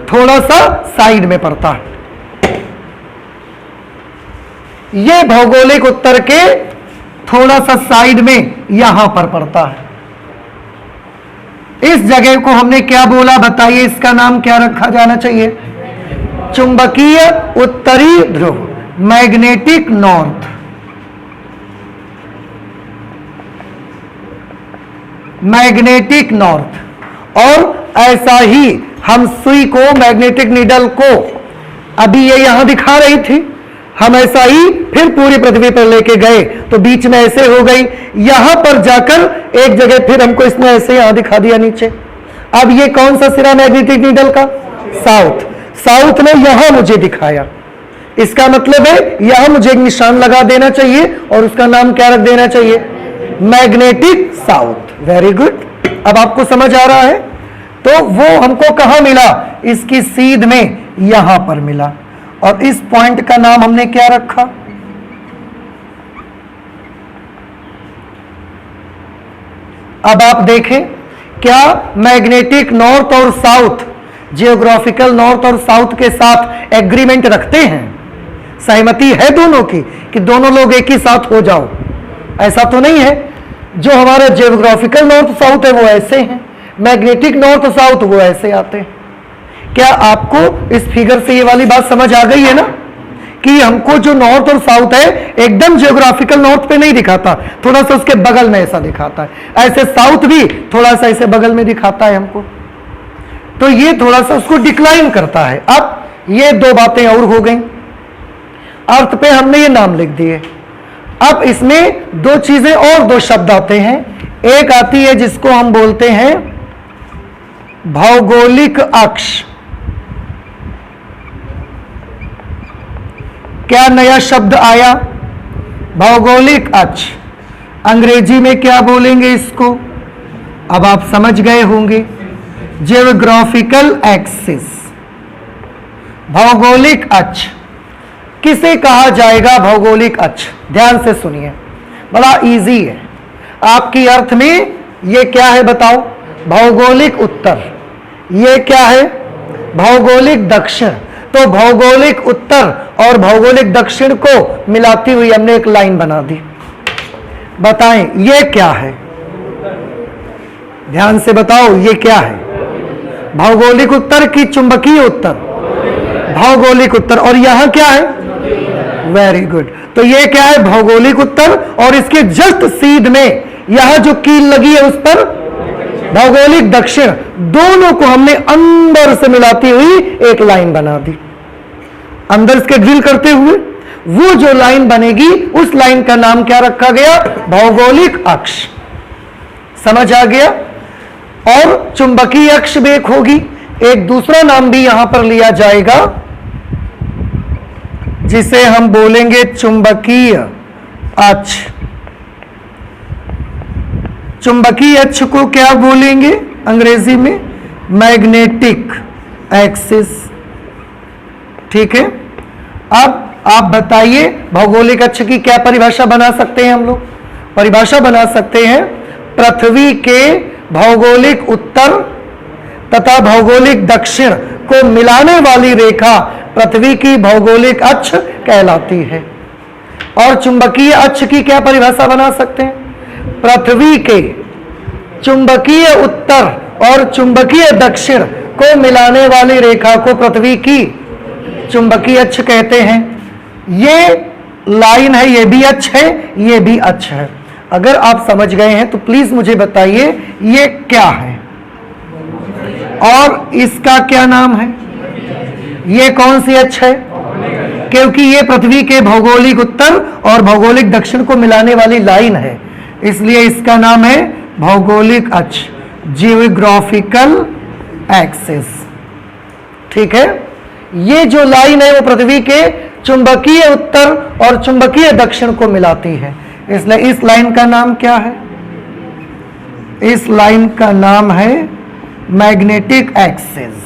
थोड़ा सा साइड में पड़ता है। ये भौगोलिक उत्तर के थोड़ा सा साइड में यहां पर पड़ता है। इस जगह को हमने क्या बोला बताइए, इसका नाम क्या रखा जाना चाहिए, चुंबकीय उत्तरी ध्रुव, मैग्नेटिक नॉर्थ। Magnetic north. और ऐसा ही हम सुई को, मैग्नेटिक नीडल को, अभी ये यहां दिखा रही थी, हम ऐसा ही फिर पूरी पृथ्वी पर लेके गए तो बीच में ऐसे हो गई, यहां पर जाकर एक जगह फिर हमको इसने ऐसे यहां दिखा दिया नीचे। अब ये कौन सा सिरा मैग्नेटिक नीडल का, साउथ। साउथ ने यहां मुझे दिखाया, इसका मतलब है यहां मुझे एक निशान लगा देना चाहिए और उसका नाम क्या रख देना चाहिए, मैग्नेटिक साउथ। वेरी गुड, अब आपको समझ आ रहा है। तो वो हमको कहां मिला, इसकी सीध में यहां पर मिला, और इस पॉइंट का नाम हमने क्या रखा, अब आप देखें क्या मैग्नेटिक नॉर्थ और साउथ जियोग्राफिकल नॉर्थ और साउथ के साथ एग्रीमेंट रखते हैं, सहमति है दोनों की कि दोनों लोग एक ही साथ हो जाओ, ऐसा तो नहीं है। जो हमारे जियोग्राफिकल नॉर्थ साउथ है वो ऐसे हैं, मैग्नेटिक नॉर्थ साउथ वो ऐसे आते हैं। क्या आपको इस फिगर से ये वाली बात समझ आ गई है ना, कि हमको जो नॉर्थ और साउथ है एकदम जियोग्राफिकल नॉर्थ पे नहीं दिखाता, थोड़ा सा उसके बगल में ऐसा दिखाता है, ऐसे साउथ भी थोड़ा सा ऐसे बगल में दिखाता है हमको, तो ये थोड़ा सा उसको डिक्लाइन करता है। अब ये दो बातें और हो गई, अर्थ पे हमने ये नाम लिख दिए। अब इसमें दो चीजें और, दो शब्द आते हैं। एक आती है जिसको हम बोलते हैं भौगोलिक अक्ष। क्या नया शब्द आया, भौगोलिक अक्ष। अंग्रेजी में क्या बोलेंगे इसको, अब आप समझ गए होंगे, जियोग्राफिकल एक्सिस, भौगोलिक अक्ष। किसे कहा जाएगा भौगोलिक अक्ष, ध्यान से सुनिए, बड़ा इजी है। आपकी अर्थ में ये क्या है बताओ, भौगोलिक उत्तर, ये क्या है भौगोलिक दक्षिण। तो भौगोलिक उत्तर और भौगोलिक दक्षिण को मिलाती हुई हमने एक लाइन बना दी। बताएं ये क्या है, ध्यान से बताओ ये क्या है, भौगोलिक उत्तर की चुंबकीय उत्तर, भौगोलिक उत्तर। और यहां क्या है, वेरी गुड, तो ये क्या है भौगोलिक उत्तर, और इसके जस्ट सीध में यहां जो कील लगी है उस पर भौगोलिक दक्षिण। दोनों को हमने अंदर से मिलाती हुई एक लाइन बना दी। अंदर इसके ड्रिल करते हुए वो जो लाइन बनेगी उस लाइन का नाम क्या रखा गया, भौगोलिक अक्ष। समझ आ गया। और चुंबकीय अक्ष भी एक होगी, एक दूसरा नाम भी यहां पर लिया जाएगा जिसे हम बोलेंगे चुंबकीय अक्ष। चुंबकीय अक्ष को क्या बोलेंगे अंग्रेजी में, मैग्नेटिक एक्सिस। ठीक है, अब आप बताइए भौगोलिक अक्ष की क्या परिभाषा बना सकते हैं हम लोग। परिभाषा बना सकते हैं, पृथ्वी के भौगोलिक उत्तर तथा भौगोलिक दक्षिण को मिलाने वाली रेखा पृथ्वी की भौगोलिक अक्ष कहलाती है। और चुंबकीय अक्ष की क्या परिभाषा बना सकते हैं, पृथ्वी के चुंबकीय उत्तर और चुंबकीय दक्षिण को मिलाने वाली रेखा को पृथ्वी की चुंबकीय अक्ष कहते हैं। ये लाइन है, ये भी अक्ष है, ये भी अक्ष है। अगर आप समझ गए हैं तो प्लीज मुझे बताइए ये क्या है और इसका क्या नाम है। ये कौन सी अक्ष है? क्योंकि ये पृथ्वी के भौगोलिक उत्तर और भौगोलिक दक्षिण को मिलाने वाली लाइन है, इसलिए इसका नाम है भौगोलिक अक्ष, जियोग्राफिकल एक्सिस। ठीक है, ये जो लाइन है वो पृथ्वी के चुंबकीय उत्तर और चुंबकीय दक्षिण को मिलाती है, इसलिए इस लाइन का नाम क्या है? इस लाइन का नाम है मैग्नेटिक एक्सिस।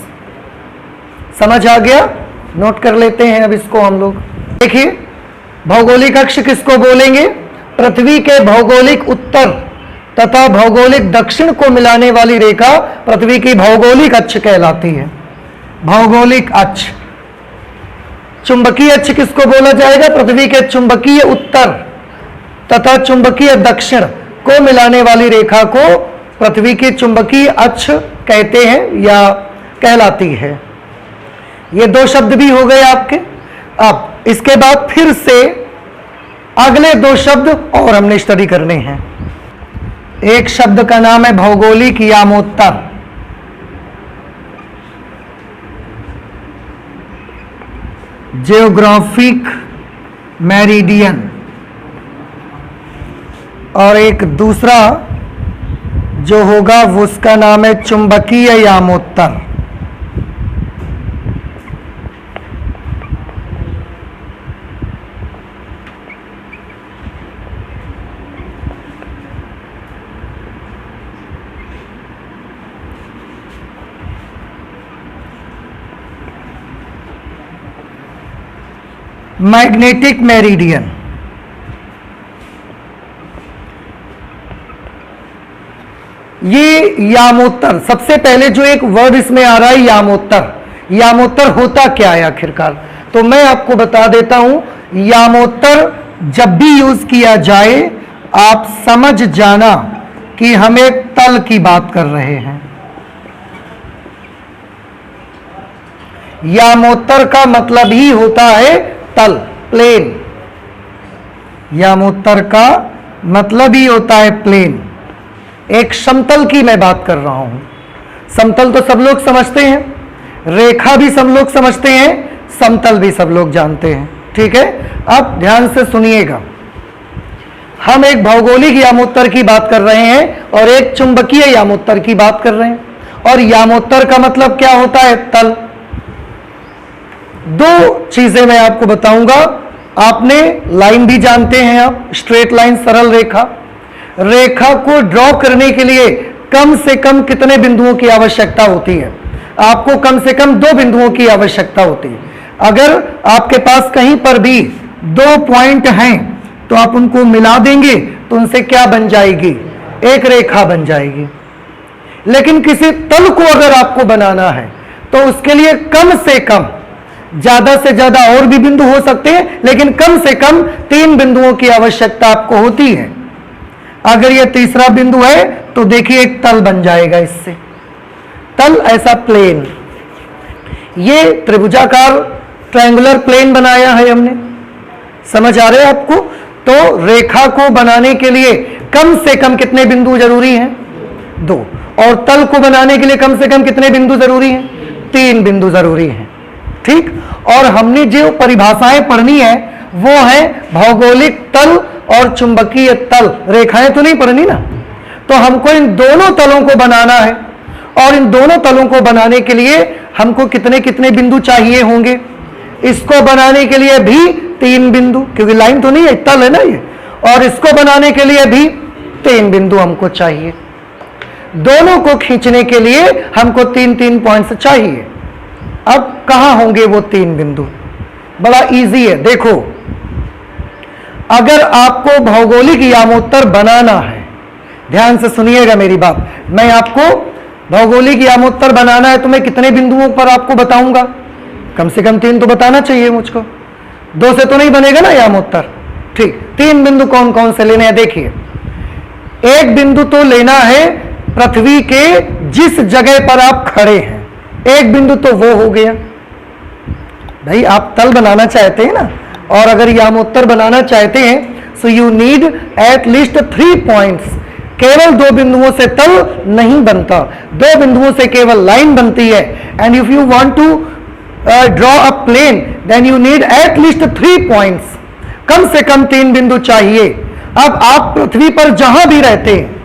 समझ आ गया? नोट कर लेते हैं अब इसको हम लोग। देखिए, भौगोलिक अक्ष किसको बोलेंगे? पृथ्वी के भौगोलिक उत्तर तथा भौगोलिक दक्षिण को मिलाने वाली रेखा पृथ्वी की भौगोलिक अक्ष कहलाती है। भौगोलिक अक्ष। चुंबकीय अक्ष किसको बोला जाएगा? पृथ्वी के चुंबकीय उत्तर तथा चुंबकीय दक्षिण को मिलाने वाली रेखा को पृथ्वी की चुंबकीय अक्ष कहते हैं या कहलाती है। ये दो शब्द भी हो गए आपके। अब इसके बाद फिर से अगले दो शब्द और हमने स्टडी करने हैं। एक शब्द का नाम है भौगोलिक यामोत्तर। Geographic meridian. और एक दूसरा जो होगा वो उसका नाम है चुंबकीय यामोत्तर। Magnetic meridian. ये यामोत्तर, सबसे पहले जो एक वर्ड इसमें आ रहा है यामोत्तर। यामोत्तर होता क्या है आखिरकार? तो मैं आपको बता देता हूं। यामोत्तर जब भी यूज किया जाए आप समझ जाना कि हम एक तल की बात कर रहे हैं। यामोत्तर का मतलब ही होता है तल, प्लेन। यामोत्तर का मतलब ही होता है प्लेन। एक समतल की मैं बात कर रहा हूं। समतल तो सब लोग समझते हैं, रेखा भी सब लोग समझते हैं, समतल भी सब लोग जानते हैं। ठीक है, अब ध्यान से सुनिएगा। हम एक भौगोलिक यामोत्तर की बात कर रहे हैं और एक चुंबकीय यामोत्तर की बात कर रहे हैं। और यामोत्तर का मतलब क्या होता है? तल। दो चीजें मैं आपको बताऊंगा। आपने लाइन भी जानते हैं, आप स्ट्रेट लाइन, सरल रेखा। रेखा को ड्रॉ करने के लिए कम से कम कितने बिंदुओं की आवश्यकता होती है? आपको कम से कम 2 बिंदुओं की आवश्यकता होती है। अगर आपके पास कहीं पर भी 2 पॉइंट हैं तो आप उनको मिला देंगे तो उनसे क्या बन जाएगी? एक रेखा बन जाएगी। लेकिन किसी तल को अगर आपको बनाना है तो उसके लिए कम से कम, ज्यादा से ज्यादा और भी बिंदु हो सकते हैं, लेकिन कम से कम 3 बिंदुओं की आवश्यकता आपको होती है। अगर यह तीसरा बिंदु है तो देखिए एक तल बन जाएगा इससे। तल ऐसा प्लेन, ये त्रिभुजाकार ट्रायंगुलर प्लेन बनाया है हमने। समझ आ रहे हैं आपको? तो रेखा को बनाने के लिए कम से कम कितने बिंदु जरूरी हैं? 2। और तल को बनाने के लिए कम से कम कितने बिंदु जरूरी हैं? 3 बिंदु जरूरी हैं। ठीक। और हमने जो परिभाषाएं पढ़नी है वो है भौगोलिक तल और चुंबकीय तल। रेखाएं तो नहीं पढ़नी ना। तो हमको इन दोनों तलों को बनाना है और इन दोनों तलों को बनाने के लिए हमको कितने कितने बिंदु चाहिए होंगे? इसको बनाने के लिए भी 3 बिंदु, क्योंकि लाइन तो नहीं है, तल है ना ये। और इसको बनाने के लिए भी 3 बिंदु हमको चाहिए। दोनों को खींचने के लिए हमको 3-3 पॉइंट्स चाहिए। अब कहां होंगे वो 3 बिंदु? बड़ा इजी है। देखो, अगर आपको भौगोलिक यामोत्तर बनाना है, ध्यान से सुनिएगा मेरी बात। मैं आपको भौगोलिक यामोत्तर बनाना है तो मैं कितने बिंदुओं पर आपको बताऊंगा? कम से कम 3 तो बताना चाहिए मुझको। 2 से तो नहीं बनेगा ना यामोत्तर। ठीक, 3 बिंदु कौन कौन से लेने हैं? देखिए, एक बिंदु तो लेना है पृथ्वी के जिस जगह पर आप खड़े हैं, एक बिंदु तो वो हो गया। भाई आप तल बनाना चाहते हैं ना, और अगर यामोत्तर बनाना चाहते हैं, so you need at least 3 points. केवल 2 बिंदुओं से तल नहीं बनता, 2 बिंदुओं से केवल लाइन बनती है। And if you want to draw a plane, then you need at least 3 points. कम से कम 3 बिंदु चाहिए। अब आप पृथ्वी पर जहां भी रहते हैं,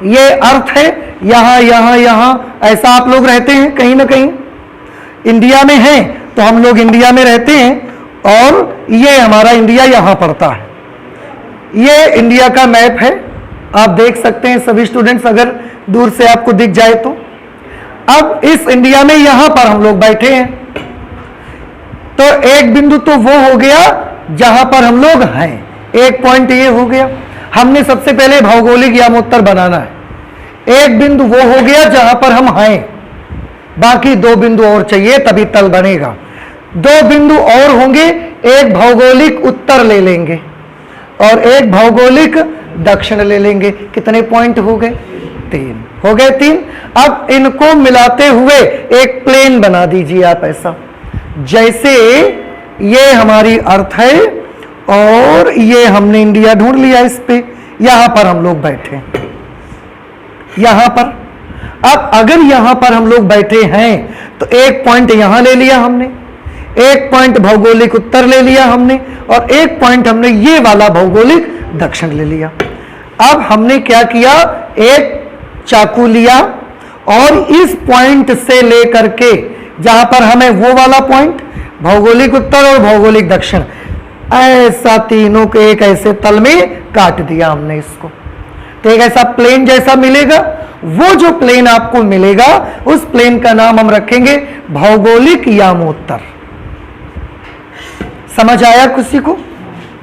ये अर्थ है, यहां यहां यहां, ऐसा आप लोग रहते हैं कहीं ना कहीं। इंडिया में हैं तो हम लोग इंडिया में रहते हैं, और ये हमारा इंडिया यहां पड़ता है। ये इंडिया का मैप है, आप देख सकते हैं सभी स्टूडेंट्स, अगर दूर से आपको दिख जाए तो। अब इस इंडिया में यहां पर हम लोग बैठे हैं, तो एक बिंदु तो वो हो गया जहां पर हम लोग हैं, एक पॉइंट ये हो गया। हमने सबसे पहले भौगोलिक यामोत्तर बनाना है। एक बिंदु वो हो गया जहां पर हम हैं, बाकी 2 बिंदु और चाहिए तभी तल बनेगा। 2 बिंदु और होंगे, एक भौगोलिक उत्तर ले लेंगे और एक भौगोलिक दक्षिण ले लेंगे। कितने पॉइंट हो गए? 3 हो गए। 3। अब इनको मिलाते हुए एक प्लेन बना दीजिए आप, ऐसा जैसे ये हमारी अर्थ है और ये हमने इंडिया ढूंढ लिया इस पे, यहां पर हम लोग बैठे, यहां पर। अब अगर यहां पर हम लोग बैठे हैं तो एक पॉइंट यहां ले लिया हमने, एक पॉइंट भौगोलिक उत्तर ले लिया हमने, और एक पॉइंट हमने ये वाला भौगोलिक दक्षिण ले लिया। अब हमने क्या किया, एक चाकू लिया और इस पॉइंट से लेकर के जहां पर हमें वो वाला पॉइंट, भौगोलिक उत्तर और भौगोलिक दक्षिण, ऐसा तीनों के एक ऐसे तल में काट दिया हमने इसको। तो एक ऐसा प्लेन जैसा मिलेगा। वो जो प्लेन आपको मिलेगा, उस प्लेन का नाम हम रखेंगे भौगोलिक यामोत्तर। समझ आया किसी को?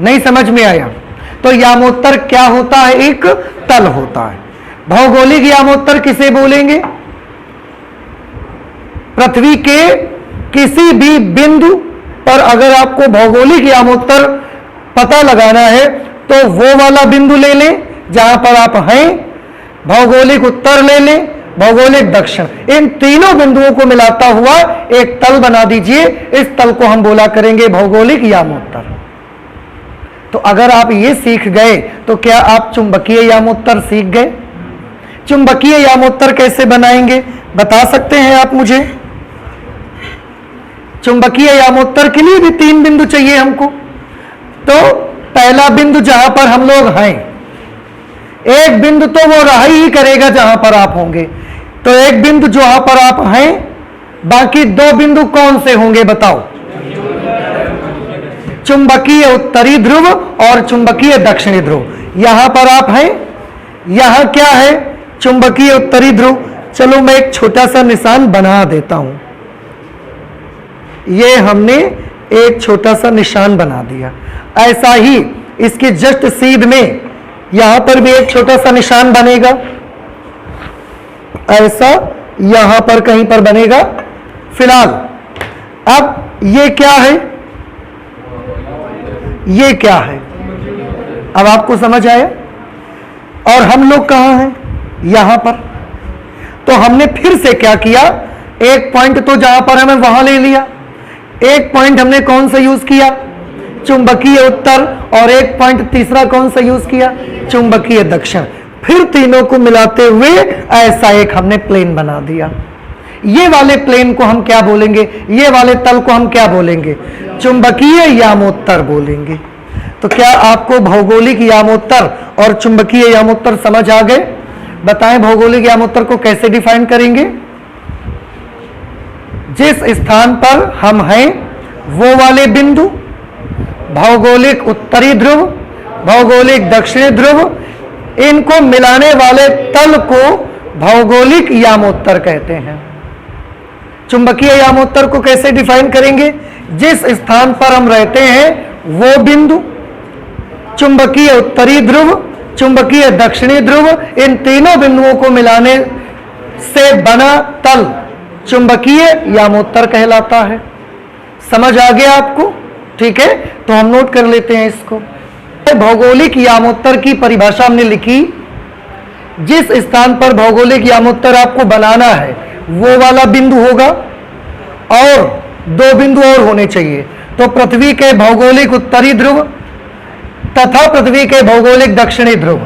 नहीं समझ में आया? तो यामोत्तर क्या होता है? एक तल होता है। भौगोलिक यामोत्तर किसे बोलेंगे? पृथ्वी के किसी भी बिंदु पर अगर आपको भौगोलिक यामोत्तर पता लगाना है तो वो वाला बिंदु ले लें जहां पर आप हैं, भौगोलिक उत्तर ले लें, भौगोलिक दक्षिण, इन तीनों बिंदुओं को मिलाता हुआ एक तल बना दीजिए। इस तल को हम बोला करेंगे भौगोलिक यामोत्तर। तो अगर आप ये सीख गए तो क्या आप चुंबकीय यामोत्तर सीख गए? चुंबकीय यामोत्तर कैसे बनाएंगे बता सकते हैं आप मुझे? चुंबकीय यामोत्तर के लिए भी 3 बिंदु चाहिए हमको। तो पहला बिंदु जहां पर हम लोग हैं, एक बिंदु तो वो रहा ही करेगा जहां पर आप होंगे, तो एक बिंदु जहां पर आप हैं, बाकी 2 बिंदु कौन से होंगे बताओ? चुंबकीय उत्तरी ध्रुव और चुंबकीय दक्षिणी ध्रुव। यहां पर आप हैं, यहां क्या है? चुंबकीय उत्तरी ध्रुव। चलो मैं एक छोटा सा निशान बना देता हूं। ये हमने एक छोटा सा निशान बना दिया। ऐसा ही इसके जस्ट सीध में यहां पर भी एक छोटा सा निशान बनेगा, ऐसा यहां पर कहीं पर बनेगा। फिलहाल अब ये क्या है? ये क्या है? अब आपको समझ आया? और हम लोग कहां हैं? यहां पर। तो हमने फिर से क्या किया, एक पॉइंट तो जहां पर हमें वहां ले लिया, एक पॉइंट हमने कौन सा यूज किया? चुंबकीय उत्तर, और एक पॉइंट तीसरा कौन सा यूज किया? चुंबकीय दक्षिण। फिर तीनों को मिलाते हुए ऐसा एक हमने प्लेन बना दिया। ये वाले प्लेन को हम क्या बोलेंगे? ये वाले तल को हम क्या बोलेंगे? चुंबकीय यामोत्तर बोलेंगे। तो क्या आपको भौगोलिक यामोत्तर और चुंबकीय यामोत्तर समझ आ गए? बताएं भौगोलिक यामोत्तर को कैसे डिफाइन करेंगे? जिस स्थान पर हम हैं वो वाले बिंदु, भौगोलिक उत्तरी ध्रुव, भौगोलिक दक्षिणी ध्रुव, इनको मिलाने वाले तल को भौगोलिक यामोत्तर कहते हैं। चुंबकीय यामोत्तर को कैसे डिफाइन करेंगे? जिस स्थान पर हम रहते हैं वो बिंदु, चुंबकीय उत्तरी ध्रुव, चुंबकीय दक्षिणी ध्रुव, इन तीनों बिंदुओं को मिलाने से बना तल चुंबकीय यामोत्तर कहलाता है। समझ आ गया आपको? ठीक है, तो हम नोट कर लेते हैं इसको। भौगोलिक यामोत्तर की परिभाषा हमने लिखी जिस स्थान पर भौगोलिक यामोत्तर आपको बनाना है वो वाला बिंदु होगा, और दो बिंदु और होने चाहिए। तो पृथ्वी के भौगोलिक उत्तरी ध्रुव तथा पृथ्वी के भौगोलिक दक्षिणी ध्रुव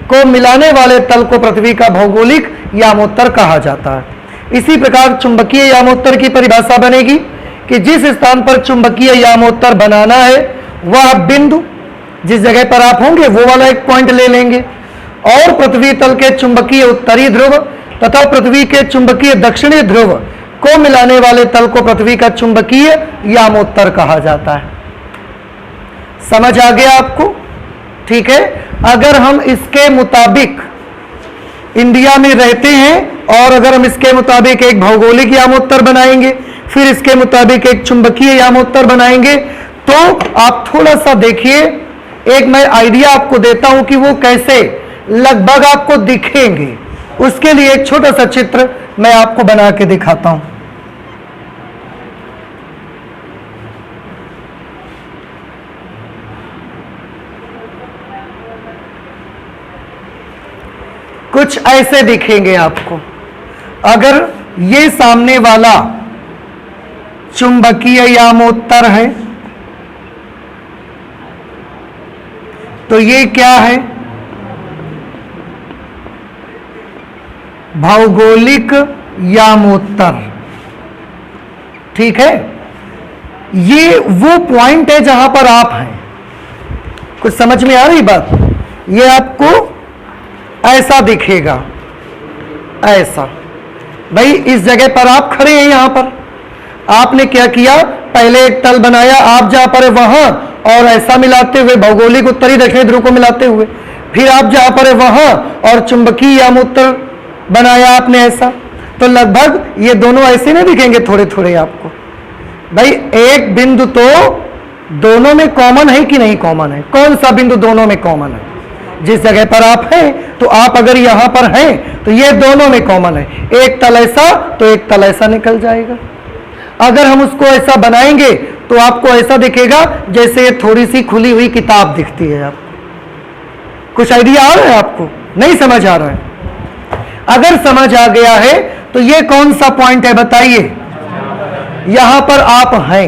को मिलाने वाले तल को पृथ्वी का भौगोलिक यामोत्तर कहा जाता है। इसी प्रकार चुंबकीय यामोत्तर की परिभाषा बनेगी कि जिस स्थान पर चुंबकीय यामोत्तर बनाना है वह बिंदु, जिस जगह पर आप होंगे वो वाला एक पॉइंट ले लेंगे, और पृथ्वी तल के चुंबकीय उत्तरी ध्रुव तथा पृथ्वी के चुंबकीय दक्षिणी ध्रुव को मिलाने वाले तल को पृथ्वी का चुंबकीय यामोत्तर कहा जाता है। समझ आ गया आपको? ठीक है। अगर हम इसके मुताबिक इंडिया में रहते हैं और अगर हम इसके मुताबिक एक भौगोलिक यामोत्तर बनाएंगे, फिर इसके मुताबिक एक चुंबकीय यामोत्तर बनाएंगे, तो आप थोड़ा सा देखिए, एक मैं आइडिया आपको देता हूं कि वो कैसे लगभग आपको दिखेंगे। उसके लिए एक छोटा सा चित्र मैं आपको बना के दिखाता हूं। कुछ ऐसे दिखेंगे आपको। अगर ये सामने वाला चुंबकीय यामोत्तर है तो ये क्या है? भौगोलिक यामोत्तर। ठीक है, ये वो पॉइंट है जहां पर आप हैं। कुछ समझ में आ रही बात? ये आपको ऐसा दिखेगा, ऐसा। भाई इस जगह पर आप खड़े हैं, यहां पर आपने क्या किया, पहले एक तल बनाया, आप जहां पर है वहां, और ऐसा मिलाते हुए भौगोलिक उत्तरी दक्षिणी ध्रुव को मिलाते हुए, फिर आप जहां पर है वहां और चुंबकीय यामोत्तर बनाया आपने ऐसा। तो लगभग ये दोनों ऐसे नहीं दिखेंगे, थोड़े थोड़े आपको। भाई एक बिंदु तो दोनों में कॉमन है कि नहीं कॉमन है? कौन सा बिंदु दोनों में कॉमन है? जिस जगह पर आप हैं, तो आप अगर यहां पर हैं तो ये दोनों में कॉमन है। एक तल ऐसा तो एक तल ऐसा निकल जाएगा। अगर हम उसको ऐसा बनाएंगे तो आपको ऐसा दिखेगा जैसे ये थोड़ी सी खुली हुई किताब दिखती है आपको। कुछ आइडिया आ रहा है आपको? नहीं समझ आ रहा है? अगर समझ आ गया है तो ये कौन सा पॉइंट है बताइए? यहां पर आप हैं।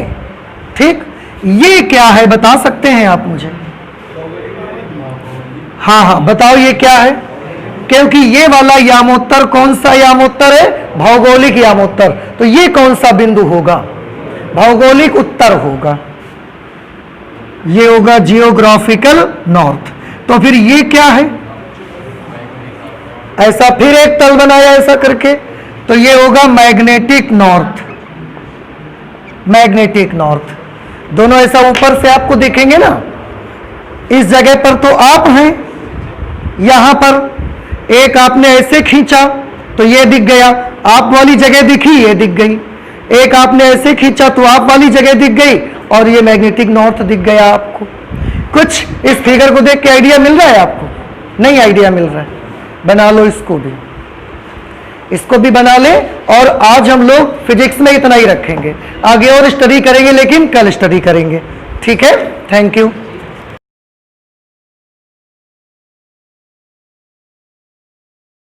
ठीक, ये क्या है बता सकते हैं आप मुझे? हाँ हाँ बताओ ये क्या है? क्योंकि ये वाला यामोत्तर कौन सा यामोत्तर है? भौगोलिक यामोत्तर। तो ये कौन सा बिंदु होगा? भौगोलिक उत्तर होगा। ये होगा जियोग्राफिकल नॉर्थ। तो फिर ये क्या है? ऐसा फिर एक तल बनाया ऐसा करके, तो ये होगा मैग्नेटिक नॉर्थ। Magnetic north. दोनों ऐसा ऊपर से आपको दिखेंगे ना। इस जगह पर तो आप हैं, यहां पर एक आपने ऐसे खींचा तो ये दिख गया, आप वाली जगह दिखी, ये दिख गई। एक आपने ऐसे खींचा तो आप वाली जगह दिख गई, और ये मैग्नेटिक नॉर्थ दिख गया आपको। कुछ इस फिगर को देख के आइडिया मिल रहा है आपको? नहीं आइडिया मिल रहा है? बना लो इसको भी, इसको भी बना ले। और आज हम लोग फिजिक्स में इतना ही रखेंगे, आगे और स्टडी करेंगे, लेकिन कल स्टडी करेंगे। ठीक है, थैंक यू।